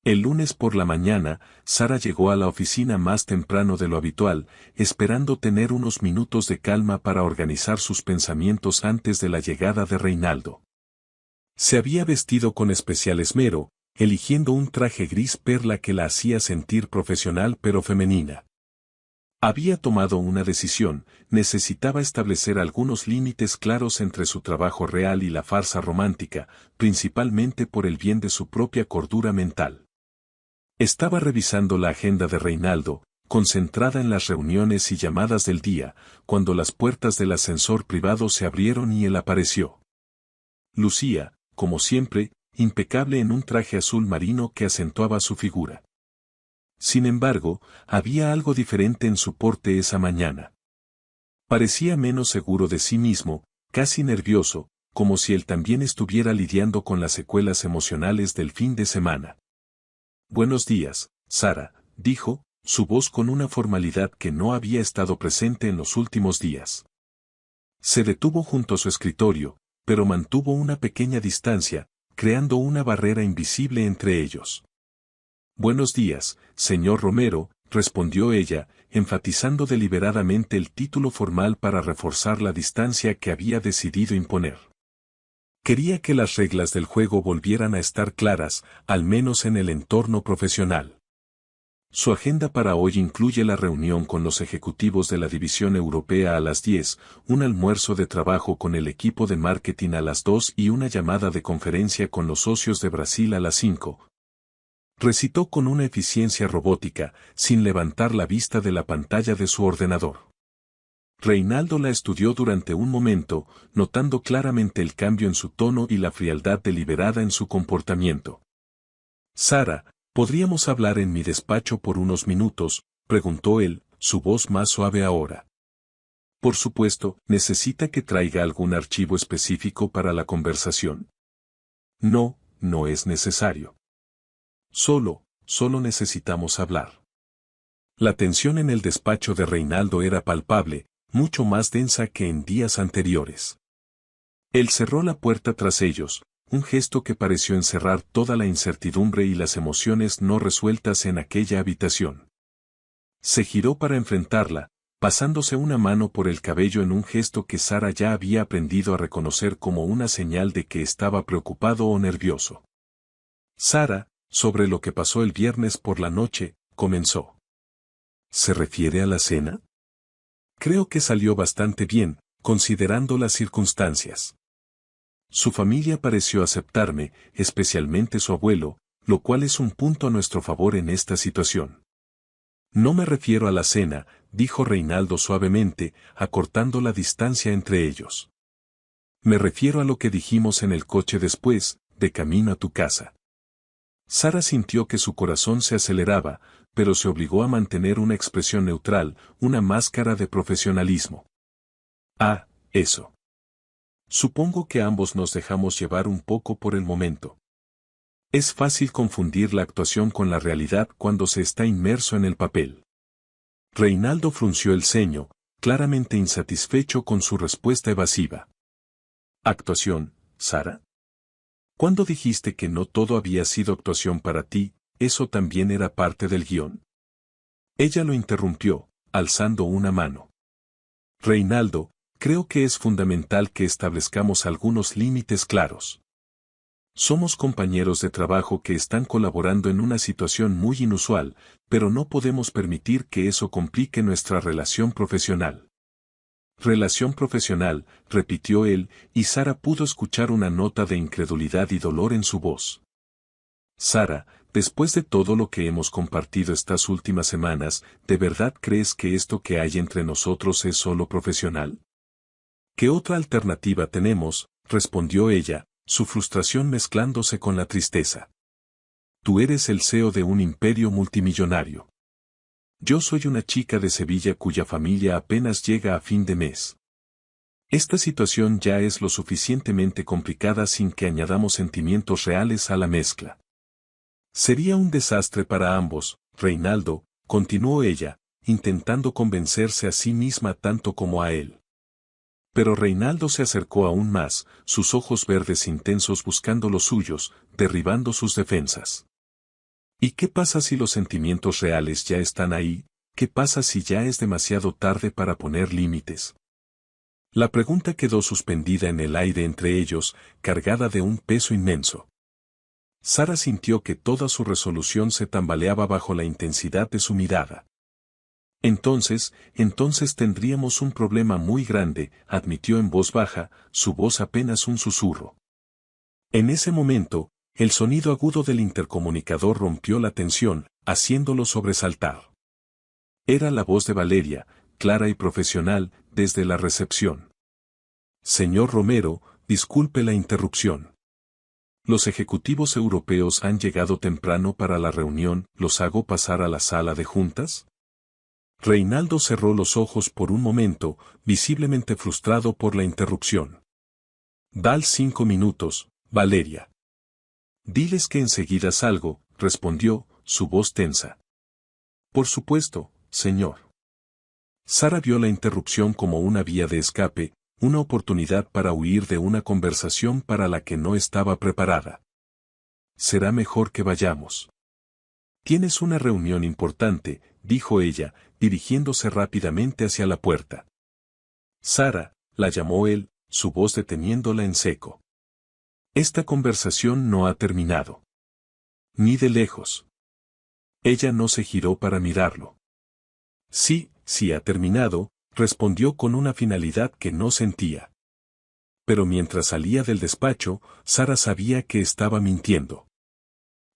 El lunes por la mañana, Sara llegó a la oficina más temprano de lo habitual, esperando tener unos minutos de calma para organizar sus pensamientos antes de la llegada de Reinaldo. Se había vestido con especial esmero, eligiendo un traje gris perla que la hacía sentir profesional pero femenina. Había tomado una decisión, necesitaba establecer algunos límites claros entre su trabajo real y la farsa romántica, principalmente por el bien de su propia cordura mental. Estaba revisando la agenda de Reinaldo, concentrada en las reuniones y llamadas del día, cuando las puertas del ascensor privado se abrieron y él apareció. Lucía, como siempre, impecable en un traje azul marino que acentuaba su figura. Sin embargo, había algo diferente en su porte esa mañana. Parecía menos seguro de sí mismo, casi nervioso, como si él también estuviera lidiando con las secuelas emocionales del fin de semana. «Buenos días, Sara», dijo, su voz con una formalidad que no había estado presente en los últimos días. Se detuvo junto a su escritorio, pero mantuvo una pequeña distancia, creando una barrera invisible entre ellos. «Buenos días, señor Romero», respondió ella, enfatizando deliberadamente el título formal para reforzar la distancia que había decidido imponer. Quería que las reglas del juego volvieran a estar claras, al menos en el entorno profesional. Su agenda para hoy incluye la reunión con los ejecutivos de la división europea a las 10, un almuerzo de trabajo con el equipo de marketing a las 2 y una llamada de conferencia con los socios de Brasil a las 5. Recitó con una eficiencia robótica, sin levantar la vista de la pantalla de su ordenador. Reinaldo la estudió durante un momento, notando claramente el cambio en su tono y la frialdad deliberada en su comportamiento. «Sara, ¿podríamos hablar en mi despacho por unos minutos?», preguntó él, su voz más suave ahora. «Por supuesto, ¿necesita que traiga algún archivo específico para la conversación?». «No, no es necesario. Solo necesitamos hablar». La tensión en el despacho de Reinaldo era palpable, mucho más densa que en días anteriores. Él cerró la puerta tras ellos, un gesto que pareció encerrar toda la incertidumbre y las emociones no resueltas en aquella habitación. Se giró para enfrentarla, pasándose una mano por el cabello en un gesto que Sara ya había aprendido a reconocer como una señal de que estaba preocupado o nervioso. «Sara, sobre lo que pasó el viernes por la noche», comenzó. «¿Se refiere a la cena? Creo que salió bastante bien, considerando las circunstancias. Su familia pareció aceptarme, especialmente su abuelo, lo cual es un punto a nuestro favor en esta situación». «No me refiero a la cena», dijo Reinaldo suavemente, acortando la distancia entre ellos. «Me refiero a lo que dijimos en el coche después, de camino a tu casa». Sara sintió que su corazón se aceleraba, pero se obligó a mantener una expresión neutral, una máscara de profesionalismo. «Ah, eso. Supongo que ambos nos dejamos llevar un poco por el momento. Es fácil confundir la actuación con la realidad cuando se está inmerso en el papel». Reinaldo frunció el ceño, claramente insatisfecho con su respuesta evasiva. ¿Actuación, Sara? ¿Cuándo dijiste que no todo había sido actuación para ti, eso también era parte del guión? Ella lo interrumpió, alzando una mano. Reinaldo, creo que es fundamental que establezcamos algunos límites claros. Somos compañeros de trabajo que están colaborando en una situación muy inusual, pero no podemos permitir que eso complique nuestra relación profesional. Relación profesional, repitió él, y Sara pudo escuchar una nota de incredulidad y dolor en su voz. Sara, después de todo lo que hemos compartido estas últimas semanas, ¿de verdad crees que esto que hay entre nosotros es solo profesional? ¿Qué otra alternativa tenemos?, respondió ella, su frustración mezclándose con la tristeza. Tú eres el CEO de un imperio multimillonario. Yo soy una chica de Sevilla cuya familia apenas llega a fin de mes. Esta situación ya es lo suficientemente complicada sin que añadamos sentimientos reales a la mezcla. Sería un desastre para ambos, Reinaldo, continuó ella, intentando convencerse a sí misma tanto como a él. Pero Reinaldo se acercó aún más, sus ojos verdes intensos buscando los suyos, derribando sus defensas. ¿Y qué pasa si los sentimientos reales ya están ahí? ¿Qué pasa si ya es demasiado tarde para poner límites? La pregunta quedó suspendida en el aire entre ellos, cargada de un peso inmenso. Sara sintió que toda su resolución se tambaleaba bajo la intensidad de su mirada. Entonces tendríamos un problema muy grande, admitió en voz baja, su voz apenas un susurro. En ese momento, el sonido agudo del intercomunicador rompió la tensión, haciéndolo sobresaltar. Era la voz de Valeria, clara y profesional, desde la recepción. Señor Romero, disculpe la interrupción. Los ejecutivos europeos han llegado temprano para la reunión, ¿los hago pasar a la sala de juntas? Reinaldo cerró los ojos por un momento, visiblemente frustrado por la interrupción. Dal 5 minutos, Valeria. Diles que enseguida salgo, respondió, su voz tensa. Por supuesto, señor. Sara vio la interrupción como una vía de escape, una oportunidad para huir de una conversación para la que no estaba preparada. Será mejor que vayamos. Tienes una reunión importante, dijo ella, dirigiéndose rápidamente hacia la puerta. Sara, la llamó él, su voz deteniéndola en seco. Esta conversación no ha terminado. Ni de lejos. Ella no se giró para mirarlo. Sí, sí ha terminado, respondió con una finalidad que no sentía. Pero mientras salía del despacho, Sara sabía que estaba mintiendo.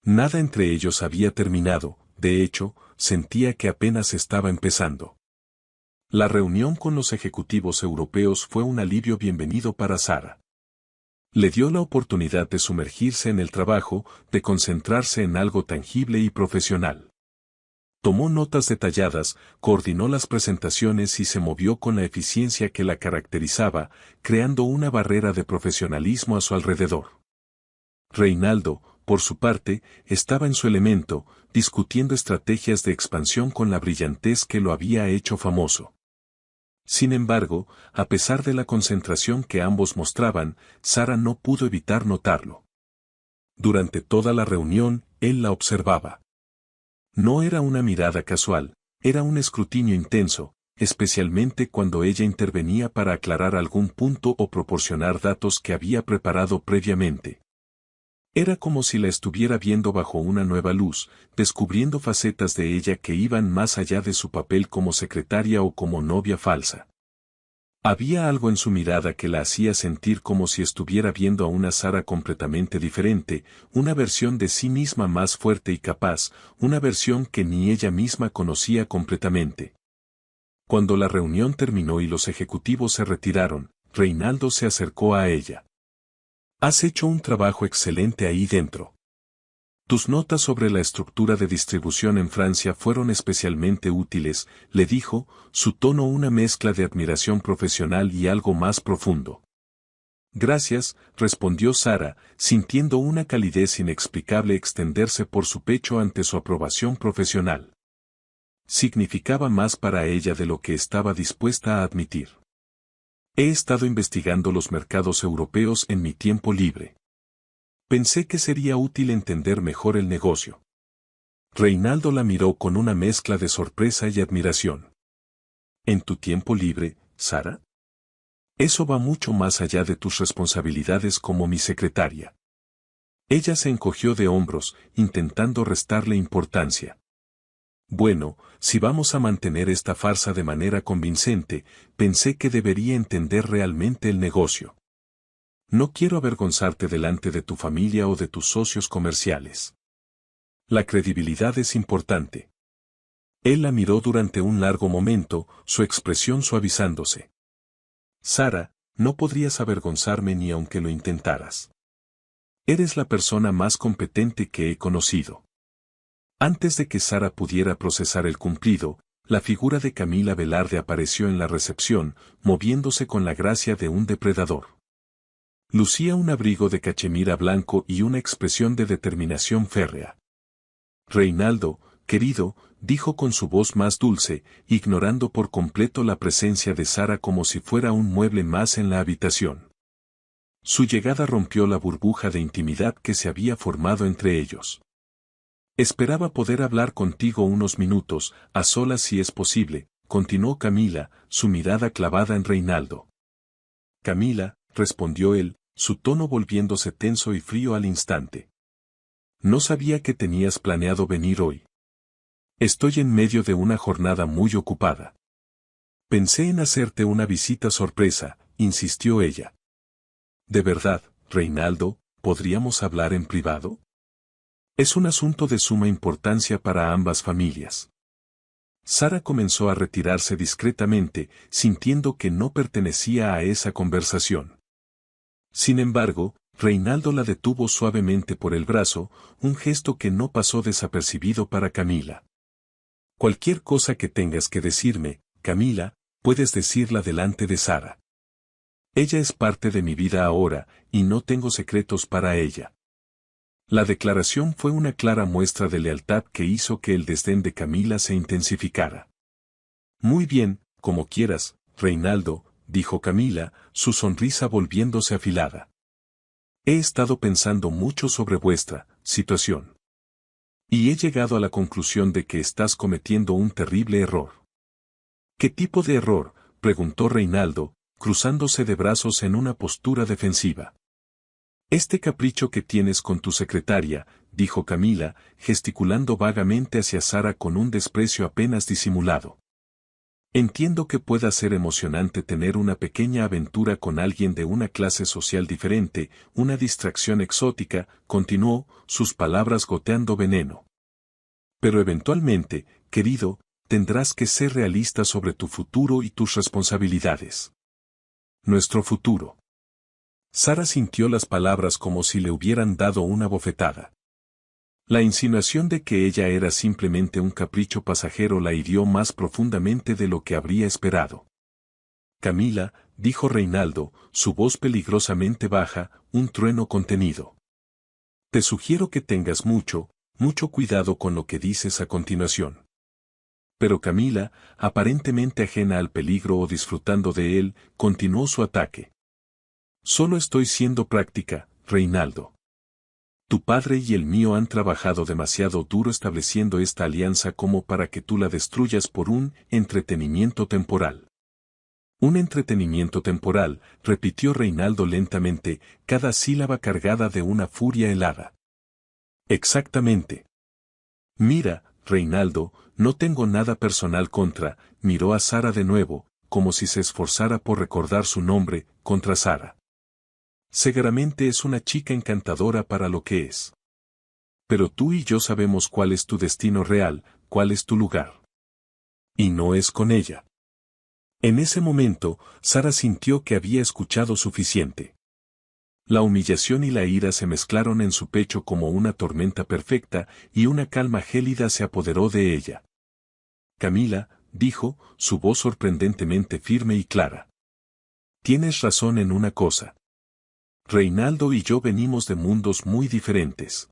Nada entre ellos había terminado, de hecho, sentía que apenas estaba empezando. La reunión con los ejecutivos europeos fue un alivio bienvenido para Sara. Le dio la oportunidad de sumergirse en el trabajo, de concentrarse en algo tangible y profesional. Tomó notas detalladas, coordinó las presentaciones y se movió con la eficiencia que la caracterizaba, creando una barrera de profesionalismo a su alrededor. Reinaldo, por su parte, estaba en su elemento, discutiendo estrategias de expansión con la brillantez que lo había hecho famoso. Sin embargo, a pesar de la concentración que ambos mostraban, Sara no pudo evitar notarlo. Durante toda la reunión, él la observaba. No era una mirada casual, era un escrutinio intenso, especialmente cuando ella intervenía para aclarar algún punto o proporcionar datos que había preparado previamente. Era como si la estuviera viendo bajo una nueva luz, descubriendo facetas de ella que iban más allá de su papel como secretaria o como novia falsa. Había algo en su mirada que la hacía sentir como si estuviera viendo a una Sara completamente diferente, una versión de sí misma más fuerte y capaz, una versión que ni ella misma conocía completamente. Cuando la reunión terminó y los ejecutivos se retiraron, Reinaldo se acercó a ella. Has hecho un trabajo excelente ahí dentro. Tus notas sobre la estructura de distribución en Francia fueron especialmente útiles, le dijo, su tono una mezcla de admiración profesional y algo más profundo. Gracias, respondió Sara, sintiendo una calidez inexplicable extenderse por su pecho ante su aprobación profesional. significaba más para ella de lo que estaba dispuesta a admitir. He estado investigando los mercados europeos en mi tiempo libre. Pensé que sería útil entender mejor el negocio. Reinaldo la miró con una mezcla de sorpresa y admiración. ¿En tu tiempo libre, Sara? Eso va mucho más allá de tus responsabilidades como mi secretaria. Ella se encogió de hombros, intentando restarle importancia. Bueno, si vamos a mantener esta farsa de manera convincente, pensé que debería entender realmente el negocio. No quiero avergonzarte delante de tu familia o de tus socios comerciales. La credibilidad es importante. Él la miró durante un largo momento, su expresión suavizándose. Sara, no podrías avergonzarme ni aunque lo intentaras. Eres la persona más competente que he conocido. Antes de que Sara pudiera procesar el cumplido, la figura de Camila Velarde apareció en la recepción, moviéndose con la gracia de un depredador. Lucía un abrigo de cachemira blanco y una expresión de determinación férrea. Reinaldo, querido, dijo con su voz más dulce, ignorando por completo la presencia de Sara como si fuera un mueble más en la habitación. Su llegada rompió la burbuja de intimidad que se había formado entre ellos. Esperaba poder hablar contigo unos minutos, a solas si es posible, continuó Camila, su mirada clavada en Reinaldo. Camila, respondió él, su tono volviéndose tenso y frío al instante. No sabía que tenías planeado venir hoy. Estoy en medio de una jornada muy ocupada. Pensé en hacerte una visita sorpresa, insistió ella. De verdad, Reinaldo, ¿podríamos hablar en privado? Es un asunto de suma importancia para ambas familias. Sara comenzó a retirarse discretamente, sintiendo que no pertenecía a esa conversación. Sin embargo, Reinaldo la detuvo suavemente por el brazo, un gesto que no pasó desapercibido para Camila. Cualquier cosa que tengas que decirme, Camila, puedes decirla delante de Sara. Ella es parte de mi vida ahora, y no tengo secretos para ella. La declaración fue una clara muestra de lealtad que hizo que el desdén de Camila se intensificara. Muy bien, como quieras, Reinaldo, dijo Camila, su sonrisa volviéndose afilada. He estado pensando mucho sobre vuestra situación. Y he llegado a la conclusión de que estás cometiendo un terrible error. ¿Qué tipo de error?, preguntó Reinaldo, cruzándose de brazos en una postura defensiva. Este capricho que tienes con tu secretaria, dijo Camila, gesticulando vagamente hacia Sara con un desprecio apenas disimulado. Entiendo que pueda ser emocionante tener una pequeña aventura con alguien de una clase social diferente, una distracción exótica, continuó, sus palabras goteando veneno. Pero eventualmente, querido, tendrás que ser realista sobre tu futuro y tus responsabilidades. Nuestro futuro. Sara sintió las palabras como si le hubieran dado una bofetada. La insinuación de que ella era simplemente un capricho pasajero la hirió más profundamente de lo que habría esperado. Camila, dijo Reinaldo, su voz peligrosamente baja, un trueno contenido. Te sugiero que tengas mucho cuidado con lo que dices a continuación. Pero Camila, aparentemente ajena al peligro o disfrutando de él, continuó su ataque. Solo estoy siendo práctica, Reinaldo. Tu padre y el mío han trabajado demasiado duro estableciendo esta alianza como para que tú la destruyas por un entretenimiento temporal. Un entretenimiento temporal, repitió Reinaldo lentamente, cada sílaba cargada de una furia helada. Exactamente. Mira, Reinaldo, no tengo nada personal miró a Sara de nuevo, como si se esforzara por recordar su nombre, contra Sara. Seguramente es una chica encantadora para lo que es. Pero tú y yo sabemos cuál es tu destino real, cuál es tu lugar. Y no es con ella. En ese momento, Sara sintió que había escuchado suficiente. La humillación y la ira se mezclaron en su pecho como una tormenta perfecta, y una calma gélida se apoderó de ella. Camila, dijo, su voz sorprendentemente firme y clara. Tienes razón en una cosa. Reinaldo y yo venimos de mundos muy diferentes.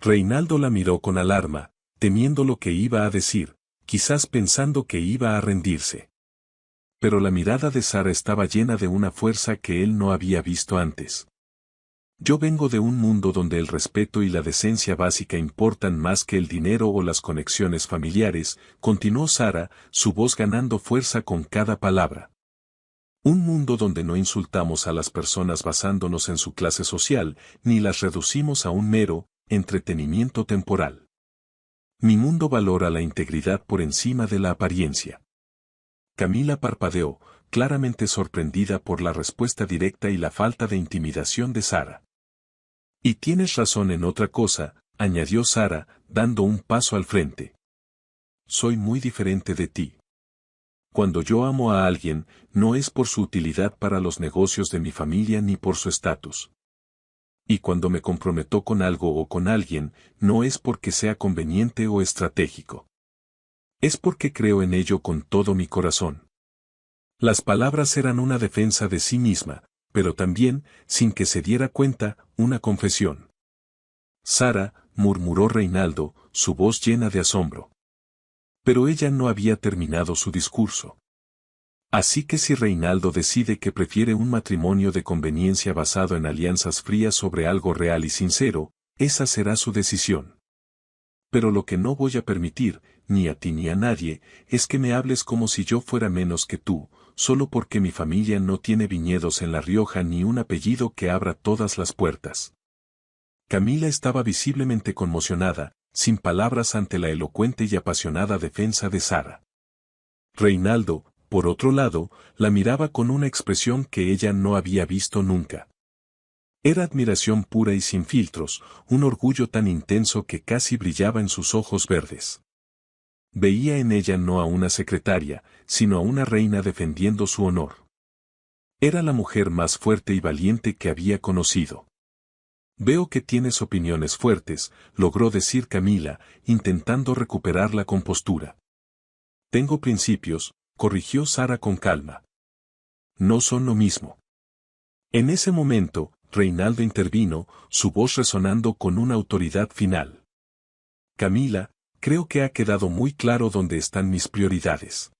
Reinaldo la miró con alarma, temiendo lo que iba a decir. quizás pensando que iba a rendirse. Pero la mirada de Sara estaba llena de una fuerza que él no había visto antes. Yo vengo de un mundo donde el respeto y la decencia básica importan más que el dinero o las conexiones familiares, continuó Sara, su voz ganando fuerza con cada palabra. Un mundo donde no insultamos a las personas basándonos en su clase social, ni las reducimos a un mero entretenimiento temporal. Mi mundo valora la integridad por encima de la apariencia. Camila parpadeó, claramente sorprendida por la respuesta directa y la falta de intimidación de Sara. Y tienes razón en otra cosa, añadió Sara, dando un paso al frente. Soy muy diferente de ti. Cuando yo amo a alguien, no es por su utilidad para los negocios de mi familia ni por su estatus. Y cuando me comprometo con algo o con alguien, no es porque sea conveniente o estratégico. Es porque creo en ello con todo mi corazón. Las palabras eran una defensa de sí misma, pero también, sin que se diera cuenta, una confesión. Sara, murmuró Reinaldo, su voz llena de asombro. Pero ella no había terminado su discurso. Así que si Reinaldo decide que prefiere un matrimonio de conveniencia basado en alianzas frías sobre algo real y sincero, esa será su decisión. Pero lo que no voy a permitir, ni a ti ni a nadie, es que me hables como si yo fuera menos que tú, solo porque mi familia no tiene viñedos en La Rioja ni un apellido que abra todas las puertas. Camila estaba visiblemente conmocionada, sin palabras ante la elocuente y apasionada defensa de Sara. Reinaldo, por otro lado, la miraba con una expresión que ella no había visto nunca. Era admiración pura y sin filtros, un orgullo tan intenso que casi brillaba en sus ojos verdes. Veía en ella no a una secretaria, sino a una reina defendiendo su honor. Era la mujer más fuerte y valiente que había conocido. Veo que tienes opiniones fuertes, logró decir Camila, intentando recuperar la compostura. Tengo principios, corrigió Sara con calma. No son lo mismo. En ese momento, Reinaldo intervino, su voz resonando con una autoridad final. Camila, creo que ha quedado muy claro dónde están mis prioridades.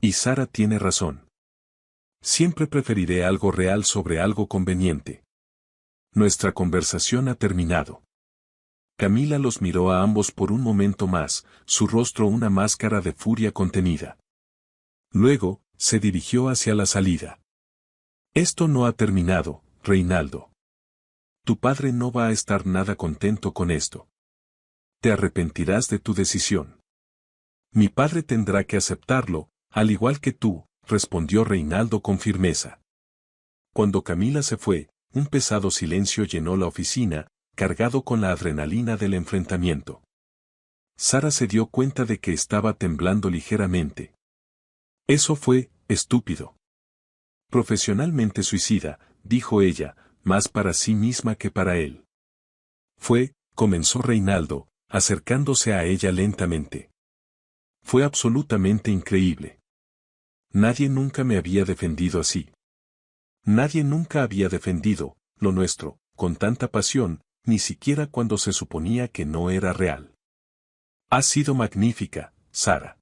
Y Sara tiene razón. Siempre preferiré algo real sobre algo conveniente. Nuestra conversación ha terminado. Camila los miró a ambos por un momento más, su rostro una máscara de furia contenida. Luego, se dirigió hacia la salida. Esto no ha terminado, Reinaldo. Tu padre no va a estar nada contento con esto. Te arrepentirás de tu decisión. Mi padre tendrá que aceptarlo, al igual que tú, respondió Reinaldo con firmeza. Cuando Camila se fue, un pesado silencio llenó la oficina, cargado con la adrenalina del enfrentamiento. Sara se dio cuenta de que estaba temblando ligeramente. Eso fue, estúpido. Profesionalmente suicida, dijo ella, más para sí misma que para él. Comenzó Reinaldo, acercándose a ella lentamente. Fue absolutamente increíble. Nadie nunca me había defendido así. Nadie nunca había defendido lo nuestro, con tanta pasión, ni siquiera cuando se suponía que no era real. Has sido magnífica, Sara.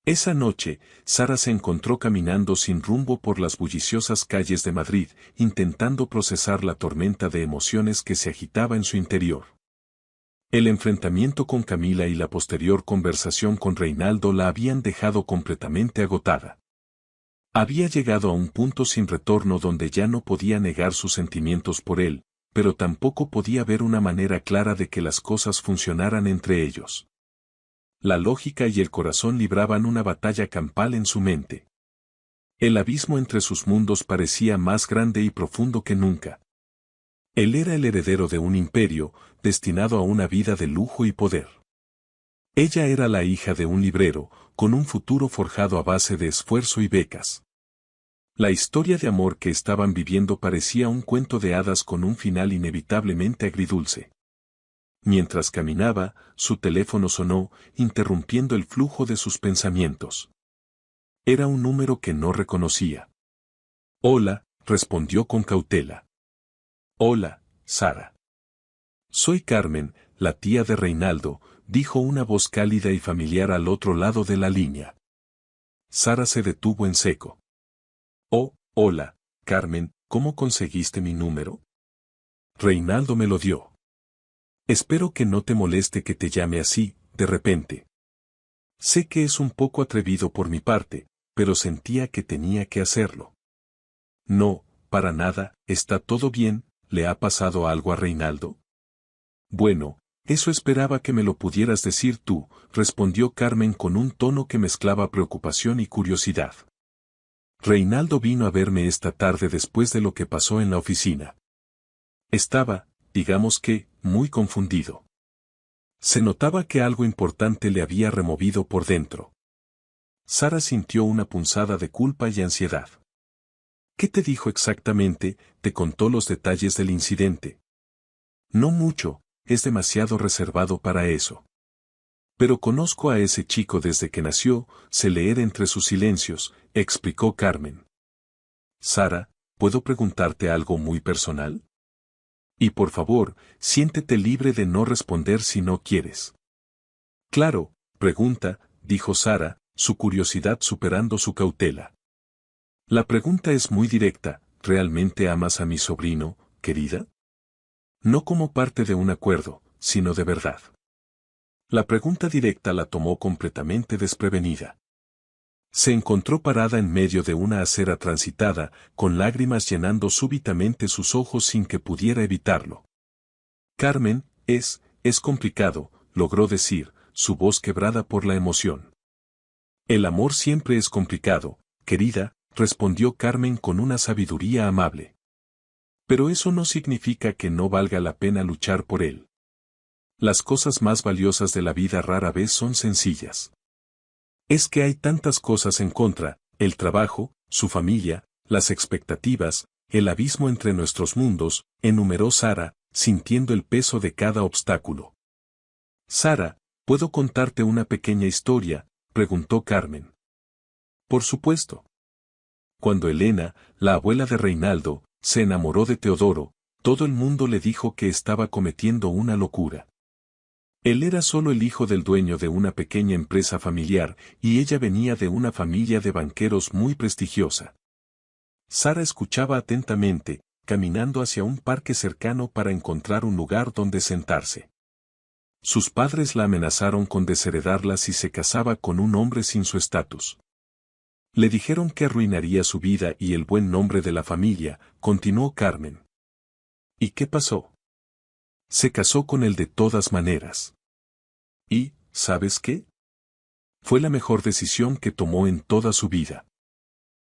Esa noche, Sara se encontró caminando sin rumbo por las bulliciosas calles de Madrid, intentando procesar la tormenta de emociones que se agitaba en su interior. El enfrentamiento con Camila y la posterior conversación con Reinaldo la habían dejado completamente agotada. Había llegado a un punto sin retorno donde ya no podía negar sus sentimientos por él, pero tampoco podía ver una manera clara de que las cosas funcionaran entre ellos. La lógica y el corazón libraban una batalla campal en su mente. El abismo entre sus mundos parecía más grande y profundo que nunca. Él era el heredero de un imperio, destinado a una vida de lujo y poder. Ella era la hija de un librero, con un futuro forjado a base de esfuerzo y becas. La historia de amor que estaban viviendo parecía un cuento de hadas con un final inevitablemente agridulce. Mientras caminaba, su teléfono sonó, interrumpiendo el flujo de sus pensamientos. Era un número que no reconocía. Hola, respondió con cautela. Hola, Sara. Soy Carmen, la tía de Reinaldo, dijo una voz cálida y familiar al otro lado de la línea. Sara se detuvo en seco. Oh, hola, Carmen, ¿cómo conseguiste mi número? Reinaldo me lo dio. Espero que no te moleste que te llame así, de repente. Sé que es un poco atrevido por mi parte, pero sentía que tenía que hacerlo. No, para nada, está todo bien, ¿le ha pasado algo a Reinaldo? Bueno, eso esperaba que me lo pudieras decir tú, respondió Carmen con un tono que mezclaba preocupación y curiosidad. Reinaldo vino a verme esta tarde después de lo que pasó en la oficina. Estaba, digamos que, muy confundido. Se notaba que algo importante le había removido por dentro. Sara sintió una punzada de culpa y ansiedad. ¿Qué te dijo exactamente? ¿Te contó los detalles del incidente? No mucho, es demasiado reservado para eso. Pero conozco a ese chico desde que nació, sé leer entre sus silencios, explicó Carmen. Sara, ¿puedo preguntarte algo muy personal? Y por favor, siéntete libre de no responder si no quieres. Claro, pregunta, dijo Sara, su curiosidad superando su cautela. La pregunta es muy directa, ¿realmente amas a mi sobrino, querida? No como parte de un acuerdo, sino de verdad. La pregunta directa la tomó completamente desprevenida. Se encontró parada en medio de una acera transitada, con lágrimas llenando súbitamente sus ojos sin que pudiera evitarlo. Carmen, es complicado, logró decir, su voz quebrada por la emoción. El amor siempre es complicado, querida, respondió Carmen con una sabiduría amable. Pero eso no significa que no valga la pena luchar por él. Las cosas más valiosas de la vida rara vez son sencillas. Es que hay tantas cosas en contra, el trabajo, su familia, las expectativas, el abismo entre nuestros mundos, enumeró Sara, sintiendo el peso de cada obstáculo. Sara, ¿puedo contarte una pequeña historia?, preguntó Carmen. Por supuesto. Cuando Elena, la abuela de Reinaldo, se enamoró de Teodoro, todo el mundo le dijo que estaba cometiendo una locura. Él era solo el hijo del dueño de una pequeña empresa familiar, y ella venía de una familia de banqueros muy prestigiosa. Sara escuchaba atentamente, caminando hacia un parque cercano para encontrar un lugar donde sentarse. Sus padres la amenazaron con desheredarla si se casaba con un hombre sin su estatus. Le dijeron que arruinaría su vida y el buen nombre de la familia, continuó Carmen. ¿Y qué pasó? Se casó con él de todas maneras. Y, ¿sabes qué? Fue la mejor decisión que tomó en toda su vida.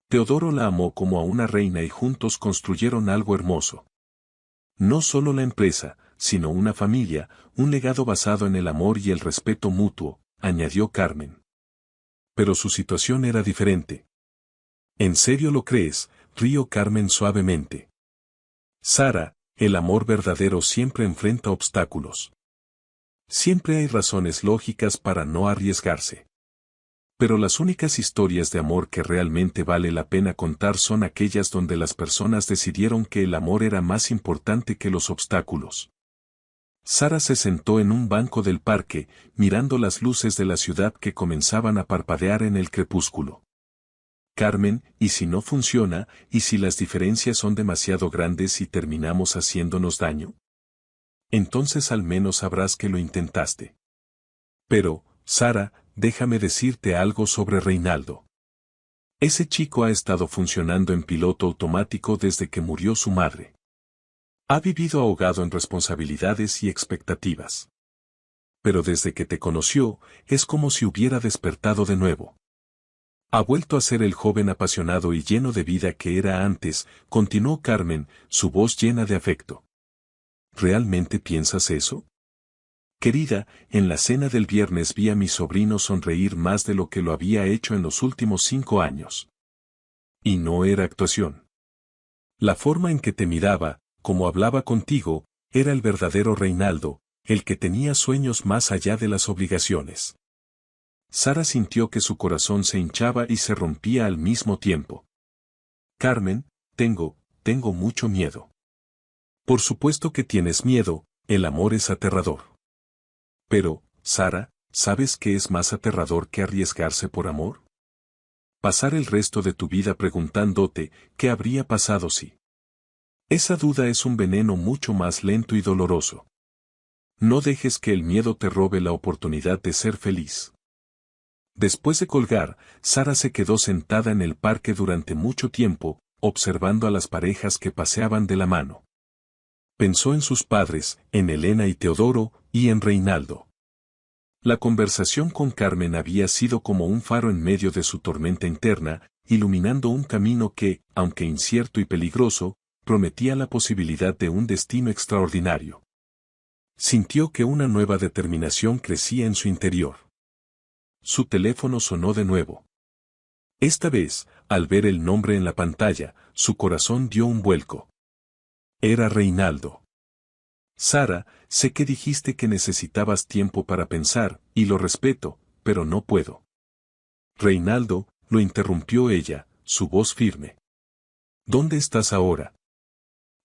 Teodoro la amó como a una reina y juntos construyeron algo hermoso. No solo la empresa, sino una familia, un legado basado en el amor y el respeto mutuo, añadió Carmen. Pero su situación era diferente. ¿En serio lo crees?, rió Carmen suavemente. Sara, el amor verdadero siempre enfrenta obstáculos. Siempre hay razones lógicas para no arriesgarse. Pero las únicas historias de amor que realmente vale la pena contar son aquellas donde las personas decidieron que el amor era más importante que los obstáculos. Sara se sentó en un banco del parque, mirando las luces de la ciudad que comenzaban a parpadear en el crepúsculo. Carmen, ¿y si no funciona, y si las diferencias son demasiado grandes y terminamos haciéndonos daño? Entonces al menos sabrás que lo intentaste. Pero, Sara, déjame decirte algo sobre Reinaldo. Ese chico ha estado funcionando en piloto automático desde que murió su madre. Ha vivido ahogado en responsabilidades y expectativas. Pero desde que te conoció, es como si hubiera despertado de nuevo. Ha vuelto a ser el joven apasionado y lleno de vida que era antes, continuó Carmen, su voz llena de afecto. ¿Realmente piensas eso? Querida, en la cena del viernes vi a mi sobrino sonreír más de lo que lo había hecho en los últimos 5 años. Y no era actuación. La forma en que te miraba, como hablaba contigo, era el verdadero Reinaldo, el que tenía sueños más allá de las obligaciones. Sara sintió que su corazón se hinchaba y se rompía al mismo tiempo. Carmen, tengo mucho miedo. Por supuesto que tienes miedo, el amor es aterrador. Pero, Sara, ¿sabes qué es más aterrador que arriesgarse por amor? Pasar el resto de tu vida preguntándote qué habría pasado si. Esa duda es un veneno mucho más lento y doloroso. No dejes que el miedo te robe la oportunidad de ser feliz. Después de colgar, Sara se quedó sentada en el parque durante mucho tiempo, observando a las parejas que paseaban de la mano. Pensó en sus padres, en Elena y Teodoro, y en Reinaldo. La conversación con Carmen había sido como un faro en medio de su tormenta interna, iluminando un camino que, aunque incierto y peligroso, prometía la posibilidad de un destino extraordinario. Sintió que una nueva determinación crecía en su interior. Su teléfono sonó de nuevo. Esta vez, al ver el nombre en la pantalla, su corazón dio un vuelco. Era Reinaldo. Sara, sé que dijiste que necesitabas tiempo para pensar, y lo respeto, pero no puedo. Reinaldo, lo interrumpió ella, su voz firme. ¿Dónde estás ahora?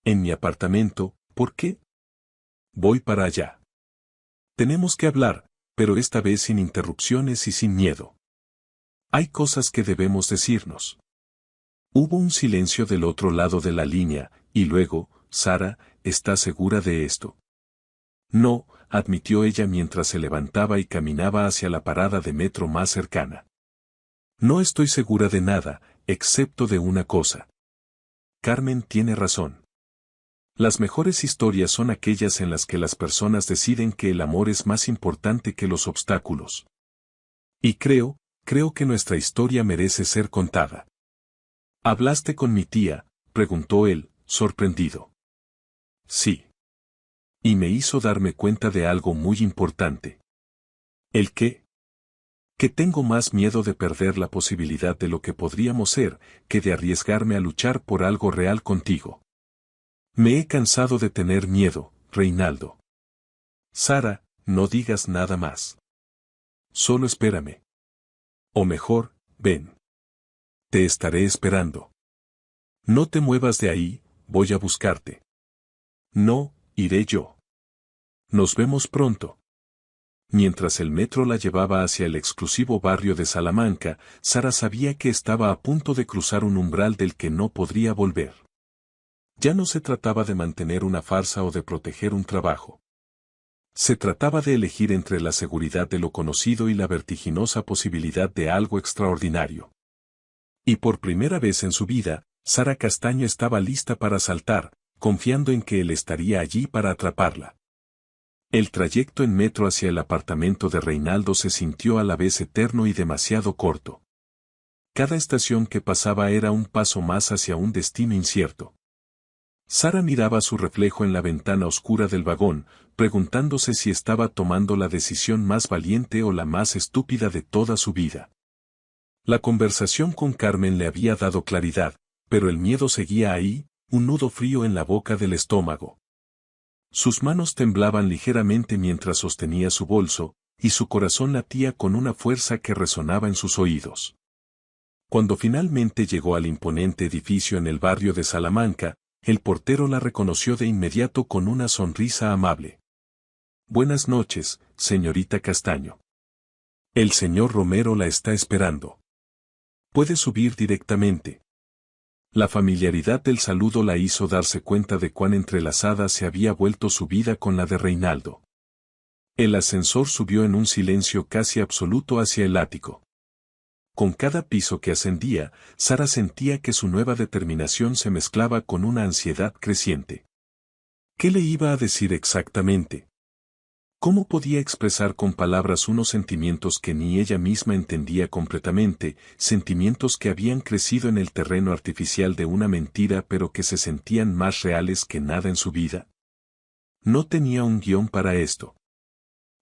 En mi apartamento, ¿por qué? Voy para allá. Tenemos que hablar, pero esta vez sin interrupciones y sin miedo. Hay cosas que debemos decirnos. Hubo un silencio del otro lado de la línea, y luego, Sara, ¿estás segura de esto? No, admitió ella mientras se levantaba y caminaba hacia la parada de metro más cercana. No estoy segura de nada, excepto de una cosa. Carmen tiene razón. Las mejores historias son aquellas en las que las personas deciden que el amor es más importante que los obstáculos. Y creo que nuestra historia merece ser contada. ¿Hablaste con mi tía?, preguntó él, sorprendido. Sí. Y me hizo darme cuenta de algo muy importante. ¿El qué? Que tengo más miedo de perder la posibilidad de lo que podríamos ser, que de arriesgarme a luchar por algo real contigo. Me he cansado de tener miedo, Reinaldo. Sara, no digas nada más. Solo espérame. O mejor, ven. Te estaré esperando. No te muevas de ahí, voy a buscarte. No, iré yo. Nos vemos pronto. Mientras el metro la llevaba hacia el exclusivo barrio de Salamanca, Sara sabía que estaba a punto de cruzar un umbral del que no podría volver. Ya no se trataba de mantener una farsa o de proteger un trabajo. Se trataba de elegir entre la seguridad de lo conocido y la vertiginosa posibilidad de algo extraordinario. Y por primera vez en su vida, Sara Castaño estaba lista para saltar, confiando en que él estaría allí para atraparla. El trayecto en metro hacia el apartamento de Reinaldo se sintió a la vez eterno y demasiado corto. Cada estación que pasaba era un paso más hacia un destino incierto. Sara miraba su reflejo en la ventana oscura del vagón, preguntándose si estaba tomando la decisión más valiente o la más estúpida de toda su vida. La conversación con Carmen le había dado claridad, pero el miedo seguía ahí, un nudo frío en la boca del estómago. Sus manos temblaban ligeramente mientras sostenía su bolso, y su corazón latía con una fuerza que resonaba en sus oídos. Cuando finalmente llegó al imponente edificio en el barrio de Salamanca, el portero la reconoció de inmediato con una sonrisa amable. Buenas noches, señorita Castaño. El señor Romero la está esperando. Puede subir directamente. La familiaridad del saludo la hizo darse cuenta de cuán entrelazada se había vuelto su vida con la de Reinaldo. El ascensor subió en un silencio casi absoluto hacia el ático. Con cada piso que ascendía, Sara sentía que su nueva determinación se mezclaba con una ansiedad creciente. ¿Qué le iba a decir exactamente? ¿Cómo podía expresar con palabras unos sentimientos que ni ella misma entendía completamente, sentimientos que habían crecido en el terreno artificial de una mentira pero que se sentían más reales que nada en su vida? No tenía un guión para esto.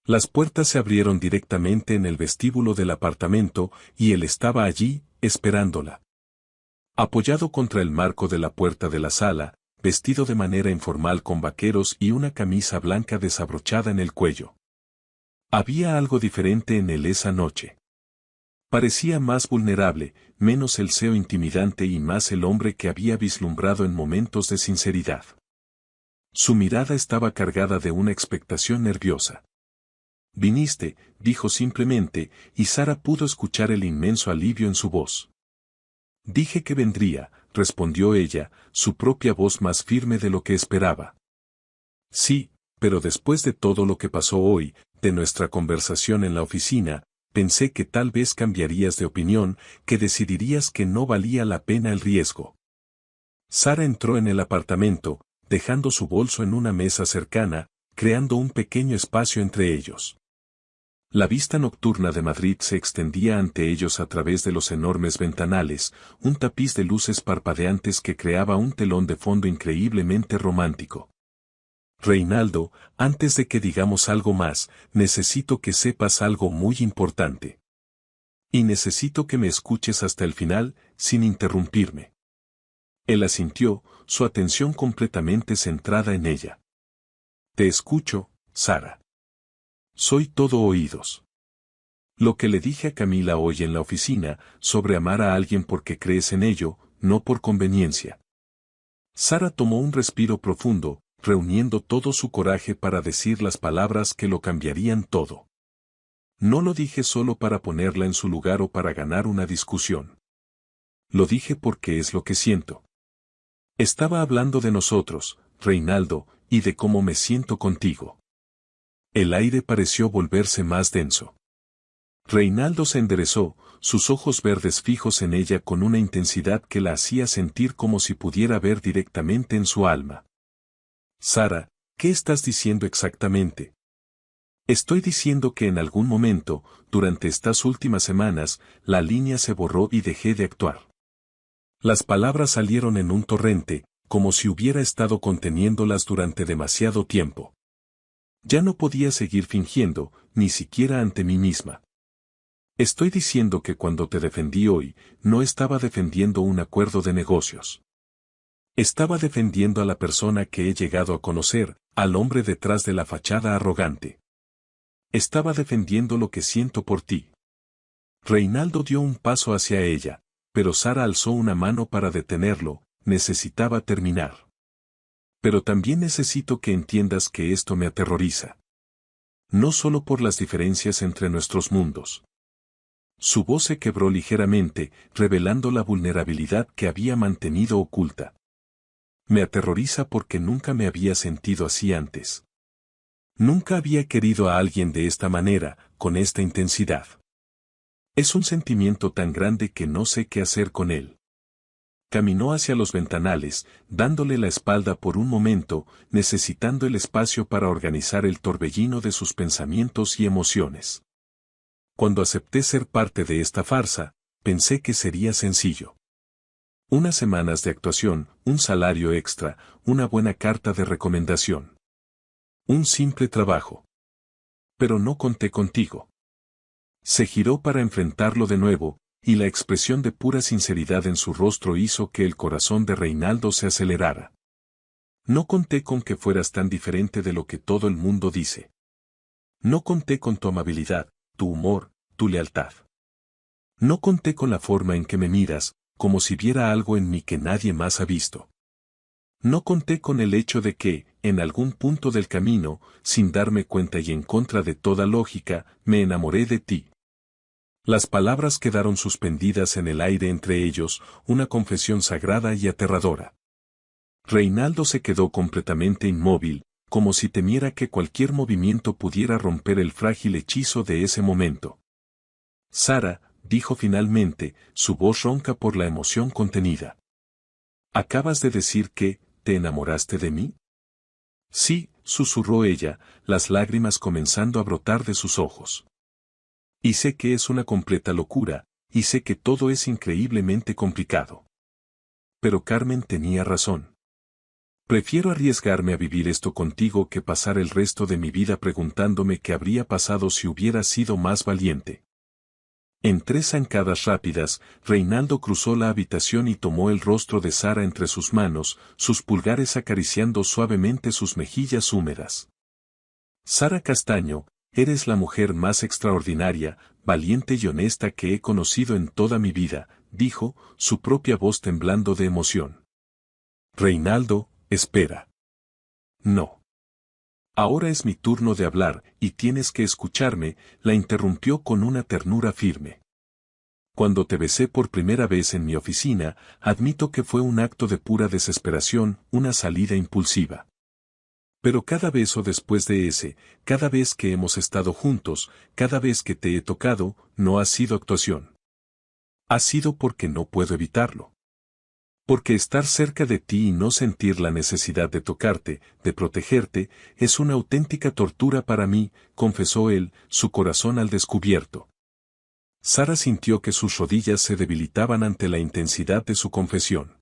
Las puertas se abrieron directamente en el vestíbulo del apartamento, y él estaba allí, esperándola. Apoyado contra el marco de la puerta de la sala, vestido de manera informal con vaqueros y una camisa blanca desabrochada en el cuello. Había algo diferente en él esa noche. Parecía más vulnerable, menos el seo intimidante y más el hombre que había vislumbrado en momentos de sinceridad. Su mirada estaba cargada de una expectación nerviosa. Viniste, dijo simplemente, y Sara pudo escuchar el inmenso alivio en su voz. Dije que vendría, respondió ella, su propia voz más firme de lo que esperaba. Sí, pero después de todo lo que pasó hoy, de nuestra conversación en la oficina, pensé que tal vez cambiarías de opinión, que decidirías que no valía la pena el riesgo. Sara entró en el apartamento, dejando su bolso en una mesa cercana, creando un pequeño espacio entre ellos. La vista nocturna de Madrid se extendía ante ellos a través de los enormes ventanales, un tapiz de luces parpadeantes que creaba un telón de fondo increíblemente romántico. Reinaldo, antes de que digamos algo más, necesito que sepas algo muy importante. Y necesito que me escuches hasta el final, sin interrumpirme. Él asintió, su atención completamente centrada en ella. Te escucho, Sara. Soy todo oídos. Lo que le dije a Camila hoy en la oficina, sobre amar a alguien porque crees en ello, no por conveniencia. Sara tomó un respiro profundo, reuniendo todo su coraje para decir las palabras que lo cambiarían todo. No lo dije solo para ponerla en su lugar o para ganar una discusión. Lo dije porque es lo que siento. Estaba hablando de nosotros, Reinaldo, y de cómo me siento contigo. El aire pareció volverse más denso. Reinaldo se enderezó, sus ojos verdes fijos en ella con una intensidad que la hacía sentir como si pudiera ver directamente en su alma. Sara, ¿qué estás diciendo exactamente? Estoy diciendo que en algún momento, durante estas últimas semanas, la línea se borró y dejé de actuar. Las palabras salieron en un torrente, como si hubiera estado conteniéndolas durante demasiado tiempo. Ya no podía seguir fingiendo, ni siquiera ante mí misma. Estoy diciendo que cuando te defendí hoy, no estaba defendiendo un acuerdo de negocios. Estaba defendiendo a la persona que he llegado a conocer, al hombre detrás de la fachada arrogante. Estaba defendiendo lo que siento por ti. Reinaldo dio un paso hacia ella, pero Sara alzó una mano para detenerlo, necesitaba terminar. Pero también necesito que entiendas que esto me aterroriza. No solo por las diferencias entre nuestros mundos. Su voz se quebró ligeramente, revelando la vulnerabilidad que había mantenido oculta. Me aterroriza porque nunca me había sentido así antes. Nunca había querido a alguien de esta manera, con esta intensidad. Es un sentimiento tan grande que no sé qué hacer con él. Caminó hacia los ventanales, dándole la espalda por un momento, necesitando el espacio para organizar el torbellino de sus pensamientos y emociones. Cuando acepté ser parte de esta farsa, pensé que sería sencillo. Unas semanas de actuación, un salario extra, una buena carta de recomendación. Un simple trabajo. Pero no conté contigo. Se giró para enfrentarlo de nuevo, y la expresión de pura sinceridad en su rostro hizo que el corazón de Reinaldo se acelerara. No conté con que fueras tan diferente de lo que todo el mundo dice. No conté con tu amabilidad, tu humor, tu lealtad. No conté con la forma en que me miras, como si viera algo en mí que nadie más ha visto. No conté con el hecho de que, en algún punto del camino, sin darme cuenta y en contra de toda lógica, me enamoré de ti. Las palabras quedaron suspendidas en el aire entre ellos, una confesión sagrada y aterradora. Reinaldo se quedó completamente inmóvil, como si temiera que cualquier movimiento pudiera romper el frágil hechizo de ese momento. Sara, dijo finalmente, su voz ronca por la emoción contenida. ¿Acabas de decir que, te enamoraste de mí? Sí, susurró ella, las lágrimas comenzando a brotar de sus ojos. Y sé que es una completa locura, y sé que todo es increíblemente complicado. Pero Carmen tenía razón. Prefiero arriesgarme a vivir esto contigo que pasar el resto de mi vida preguntándome qué habría pasado si hubiera sido más valiente. En 3 zancadas rápidas, Reinaldo cruzó la habitación y tomó el rostro de Sara entre sus manos, sus pulgares acariciando suavemente sus mejillas húmedas. Sara Castaño, eres la mujer más extraordinaria, valiente y honesta que he conocido en toda mi vida, dijo, su propia voz temblando de emoción. Reinaldo, espera. No. Ahora es mi turno de hablar, y tienes que escucharme, la interrumpió con una ternura firme. Cuando te besé por primera vez en mi oficina, admito que fue un acto de pura desesperación, una salida impulsiva. Pero cada beso después de ese, cada vez que hemos estado juntos, cada vez que te he tocado, no ha sido actuación. Ha sido porque no puedo evitarlo. Porque estar cerca de ti y no sentir la necesidad de tocarte, de protegerte, es una auténtica tortura para mí, confesó él, su corazón al descubierto. Sara sintió que sus rodillas se debilitaban ante la intensidad de su confesión.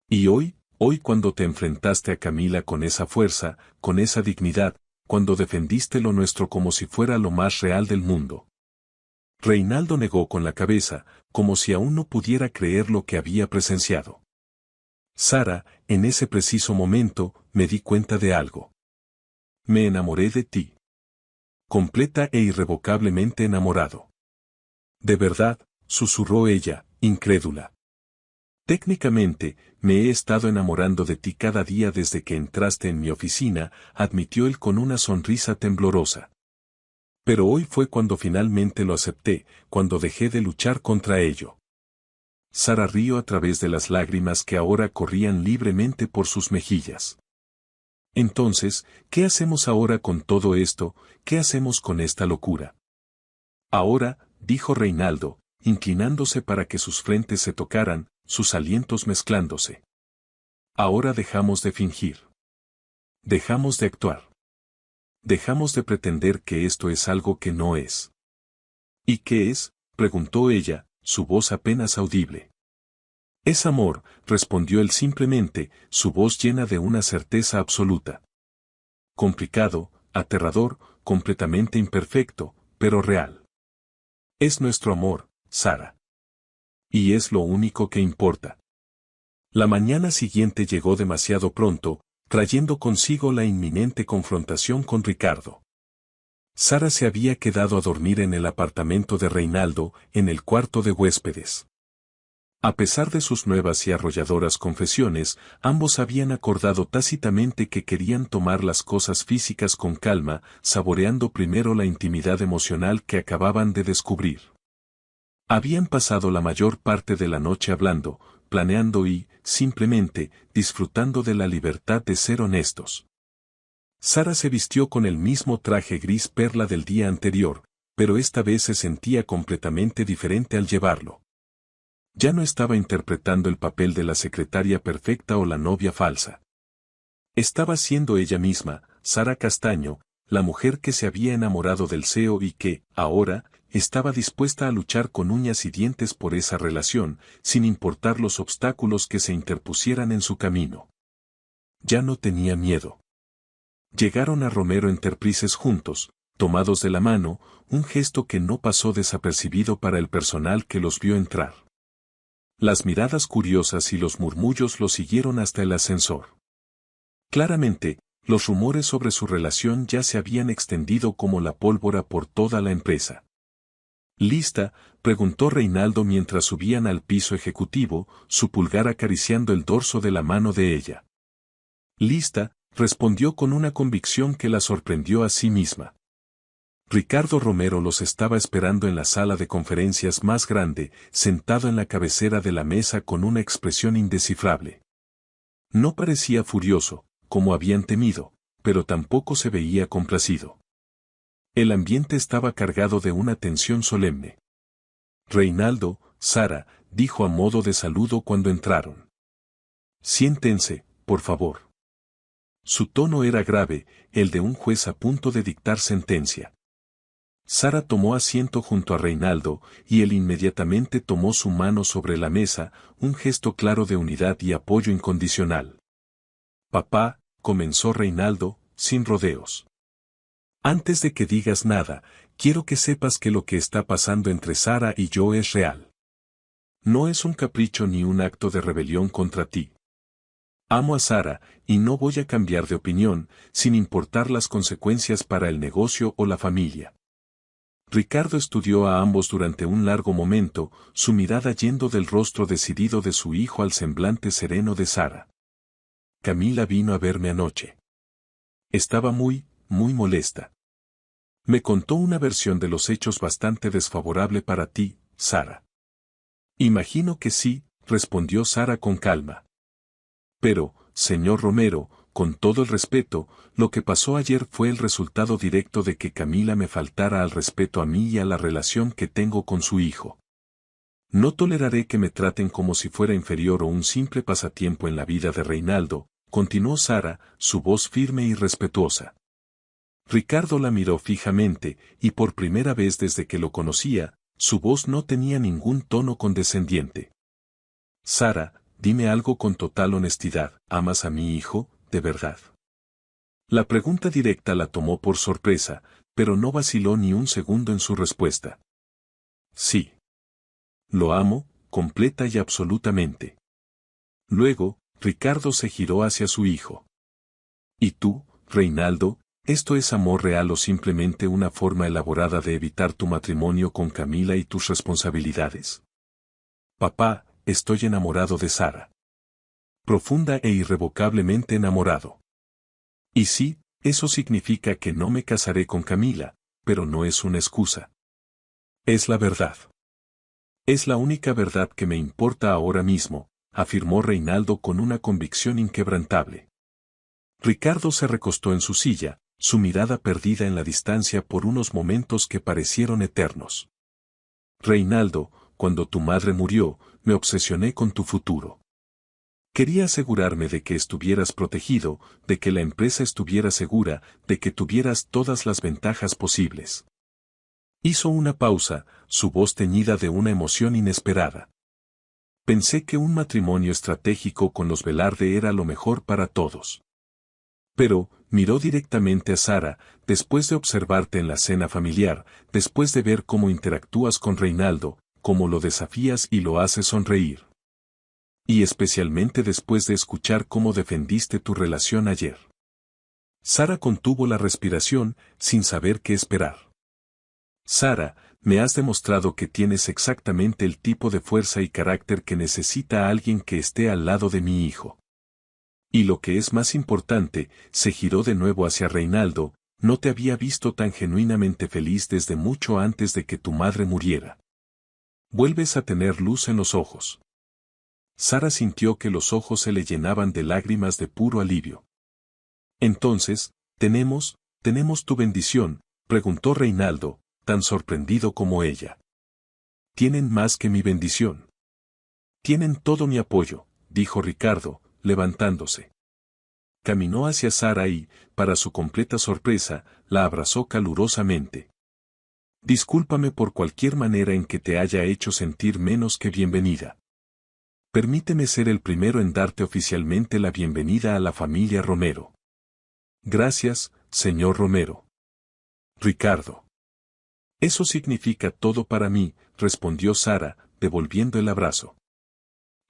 Y hoy cuando te enfrentaste a Camila con esa fuerza, con esa dignidad, cuando defendiste lo nuestro como si fuera lo más real del mundo. Reinaldo negó con la cabeza, como si aún no pudiera creer lo que había presenciado. Sara, en ese preciso momento, me di cuenta de algo. Me enamoré de ti. Completa e irrevocablemente enamorado. De verdad, susurró ella, incrédula. Técnicamente, me he estado enamorando de ti cada día desde que entraste en mi oficina, admitió él con una sonrisa temblorosa. Pero hoy fue cuando finalmente lo acepté, cuando dejé de luchar contra ello. Sara rió a través de las lágrimas que ahora corrían libremente por sus mejillas. Entonces, ¿qué hacemos ahora con todo esto? ¿Qué hacemos con esta locura? Ahora, dijo Reinaldo, inclinándose para que sus frentes se tocaran, sus alientos mezclándose. Ahora dejamos de fingir. Dejamos de actuar. Dejamos de pretender que esto es algo que no es. ¿Y qué es?, preguntó ella, su voz apenas audible. Es amor, respondió él simplemente, su voz llena de una certeza absoluta. Complicado, aterrador, completamente imperfecto, pero real. Es nuestro amor, Sara. Y es lo único que importa. La mañana siguiente llegó demasiado pronto, trayendo consigo la inminente confrontación con Ricardo. Sara se había quedado a dormir en el apartamento de Reinaldo, en el cuarto de huéspedes. A pesar de sus nuevas y arrolladoras confesiones, ambos habían acordado tácitamente que querían tomar las cosas físicas con calma, saboreando primero la intimidad emocional que acababan de descubrir. Habían pasado la mayor parte de la noche hablando, planeando y, simplemente, disfrutando de la libertad de ser honestos. Sara se vistió con el mismo traje gris perla del día anterior, pero esta vez se sentía completamente diferente al llevarlo. Ya no estaba interpretando el papel de la secretaria perfecta o la novia falsa. Estaba siendo ella misma, Sara Castaño, la mujer que se había enamorado del CEO y que, ahora, estaba dispuesta a luchar con uñas y dientes por esa relación, sin importar los obstáculos que se interpusieran en su camino. Ya no tenía miedo. Llegaron a Romero Enterprises juntos, tomados de la mano, un gesto que no pasó desapercibido para el personal que los vio entrar. Las miradas curiosas y los murmullos lo siguieron hasta el ascensor. Claramente, los rumores sobre su relación ya se habían extendido como la pólvora por toda la empresa. ¿Lista?, preguntó Reinaldo mientras subían al piso ejecutivo, su pulgar acariciando el dorso de la mano de ella. «Lista», respondió con una convicción que la sorprendió a sí misma. Ricardo Romero los estaba esperando en la sala de conferencias más grande, sentado en la cabecera de la mesa con una expresión indescifrable. No parecía furioso, como habían temido, pero tampoco se veía complacido. El ambiente estaba cargado de una tensión solemne. Reinaldo, Sara, dijo a modo de saludo cuando entraron. Siéntense, por favor. Su tono era grave, el de un juez a punto de dictar sentencia. Sara tomó asiento junto a Reinaldo, y él inmediatamente tomó su mano sobre la mesa, un gesto claro de unidad y apoyo incondicional. Papá, comenzó Reinaldo, sin rodeos. Antes de que digas nada, quiero que sepas que lo que está pasando entre Sara y yo es real. No es un capricho ni un acto de rebelión contra ti. Amo a Sara, y no voy a cambiar de opinión, sin importar las consecuencias para el negocio o la familia. Ricardo estudió a ambos durante un largo momento, su mirada yendo del rostro decidido de su hijo al semblante sereno de Sara. Camila vino a verme anoche. Estaba muy molesta. Me contó una versión de los hechos bastante desfavorable para ti, Sara. Imagino que sí, respondió Sara con calma. Pero, señor Romero, con todo el respeto, lo que pasó ayer fue el resultado directo de que Camila me faltara al respeto a mí y a la relación que tengo con su hijo. No toleraré que me traten como si fuera inferior o un simple pasatiempo en la vida de Reinaldo, continuó Sara, su voz firme y respetuosa. Ricardo la miró fijamente, y por primera vez desde que lo conocía, su voz no tenía ningún tono condescendiente. Sara, dime algo con total honestidad, ¿amas a mi hijo, de verdad? La pregunta directa la tomó por sorpresa, pero no vaciló ni un segundo en su respuesta. Sí. Lo amo, completa y absolutamente. Luego, Ricardo se giró hacia su hijo. ¿Y tú, Reinaldo, esto es amor real o simplemente una forma elaborada de evitar tu matrimonio con Camila y tus responsabilidades? Papá, estoy enamorado de Sara. Profunda e irrevocablemente enamorado. Y sí, eso significa que no me casaré con Camila, pero no es una excusa. Es la verdad. Es la única verdad que me importa ahora mismo, afirmó Reinaldo con una convicción inquebrantable. Ricardo se recostó en su silla, su mirada perdida en la distancia por unos momentos que parecieron eternos. Reinaldo, cuando tu madre murió, me obsesioné con tu futuro. Quería asegurarme de que estuvieras protegido, de que la empresa estuviera segura, de que tuvieras todas las ventajas posibles. Hizo una pausa, su voz teñida de una emoción inesperada. Pensé que un matrimonio estratégico con los Velarde era lo mejor para todos. Pero, miró directamente a Sara, después de observarte en la cena familiar, después de ver cómo interactúas con Reinaldo, cómo lo desafías y lo haces sonreír. Y especialmente después de escuchar cómo defendiste tu relación ayer. Sara contuvo la respiración, sin saber qué esperar. Sara, me has demostrado que tienes exactamente el tipo de fuerza y carácter que necesita alguien que esté al lado de mi hijo. Y lo que es más importante, se giró de nuevo hacia Reinaldo, no te había visto tan genuinamente feliz desde mucho antes de que tu madre muriera. Vuelves a tener luz en los ojos. Sara sintió que los ojos se le llenaban de lágrimas de puro alivio. Entonces, ¿tenemos tu bendición?, preguntó Reinaldo, tan sorprendido como ella. Tienen más que mi bendición. Tienen todo mi apoyo, dijo Ricardo, levantándose. Caminó hacia Sara y, para su completa sorpresa, la abrazó calurosamente. Discúlpame por cualquier manera en que te haya hecho sentir menos que bienvenida. Permíteme ser el primero en darte oficialmente la bienvenida a la familia Romero. Gracias, señor Romero. Ricardo. Eso significa todo para mí, respondió Sara, devolviendo el abrazo.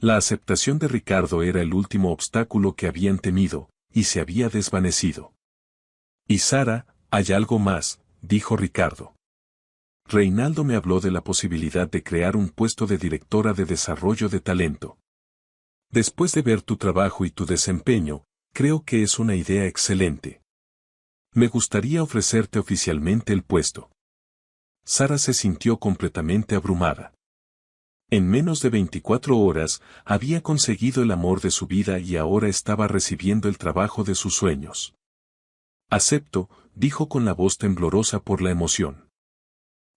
La aceptación de Ricardo era el último obstáculo que habían temido, y se había desvanecido. Y Sara, hay algo más, dijo Ricardo. Reinaldo me habló de la posibilidad de crear un puesto de directora de desarrollo de talento. Después de ver tu trabajo y tu desempeño, creo que es una idea excelente. Me gustaría ofrecerte oficialmente el puesto. Sara se sintió completamente abrumada. En menos de 24 horas, había conseguido el amor de su vida y ahora estaba recibiendo el trabajo de sus sueños. Acepto, dijo con la voz temblorosa por la emoción.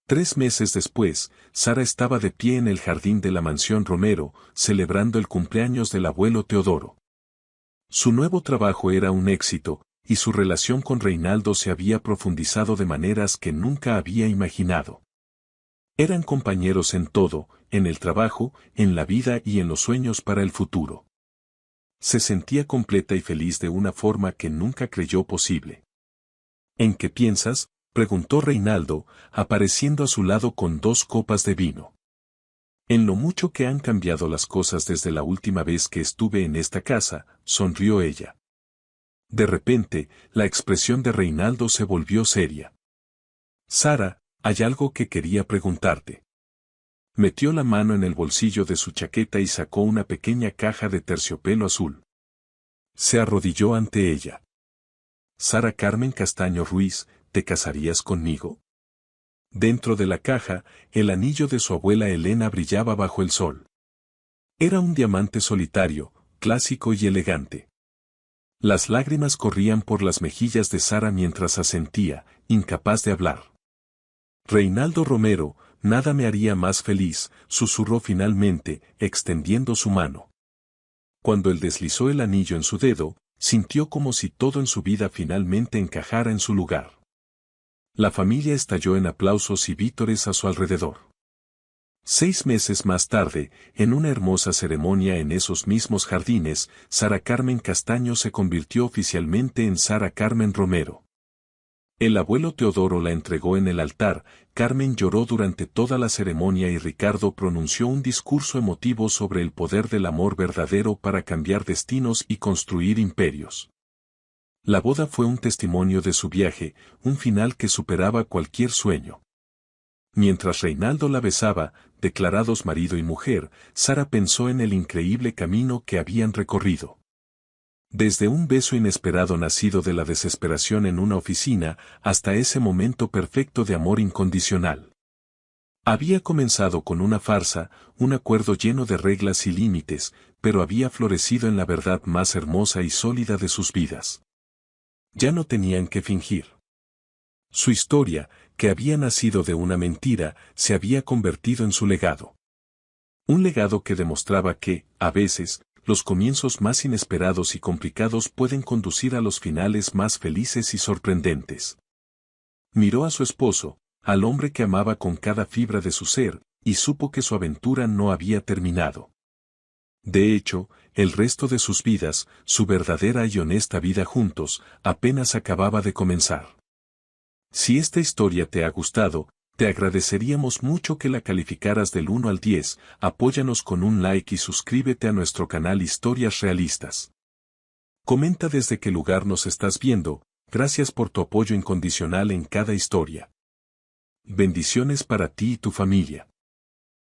3 meses después, Sara estaba de pie en el jardín de la mansión Romero, celebrando el cumpleaños del abuelo Teodoro. Su nuevo trabajo era un éxito, y su relación con Reinaldo se había profundizado de maneras que nunca había imaginado. Eran compañeros en todo, en el trabajo, en la vida y en los sueños para el futuro. Se sentía completa y feliz de una forma que nunca creyó posible. ¿En qué piensas?, preguntó Reinaldo, apareciendo a su lado con 2 copas de vino. En lo mucho que han cambiado las cosas desde la última vez que estuve en esta casa, sonrió ella. De repente, la expresión de Reinaldo se volvió seria. Sara, hay algo que quería preguntarte. Metió la mano en el bolsillo de su chaqueta y sacó una pequeña caja de terciopelo azul. Se arrodilló ante ella. Sara Carmen Castaño Ruiz, ¿te casarías conmigo? Dentro de la caja, el anillo de su abuela Elena brillaba bajo el sol. Era un diamante solitario, clásico y elegante. Las lágrimas corrían por las mejillas de Sara mientras asentía, incapaz de hablar. Reinaldo Romero, nada me haría más feliz, susurró finalmente, extendiendo su mano. Cuando él deslizó el anillo en su dedo, sintió como si todo en su vida finalmente encajara en su lugar. La familia estalló en aplausos y vítores a su alrededor. 6 meses más tarde, en una hermosa ceremonia en esos mismos jardines, Sara Carmen Castaño se convirtió oficialmente en Sara Carmen Romero. El abuelo Teodoro la entregó en el altar, Carmen lloró durante toda la ceremonia y Ricardo pronunció un discurso emotivo sobre el poder del amor verdadero para cambiar destinos y construir imperios. La boda fue un testimonio de su viaje, un final que superaba cualquier sueño. Mientras Reinaldo la besaba, declarados marido y mujer, Sara pensó en el increíble camino que habían recorrido. Desde un beso inesperado nacido de la desesperación en una oficina, hasta ese momento perfecto de amor incondicional. Había comenzado con una farsa, un acuerdo lleno de reglas y límites, pero había florecido en la verdad más hermosa y sólida de sus vidas. Ya no tenían que fingir. Su historia, que había nacido de una mentira, se había convertido en su legado. Un legado que demostraba que, a veces, los comienzos más inesperados y complicados pueden conducir a los finales más felices y sorprendentes. Miró a su esposo, al hombre que amaba con cada fibra de su ser, y supo que su aventura no había terminado. De hecho, el resto de sus vidas, su verdadera y honesta vida juntos, apenas acababa de comenzar. Si esta historia te ha gustado, te agradeceríamos mucho que la calificaras del 1 al 10, apóyanos con un like y suscríbete a nuestro canal Historias Realistas. Comenta desde qué lugar nos estás viendo, gracias por tu apoyo incondicional en cada historia. Bendiciones para ti y tu familia.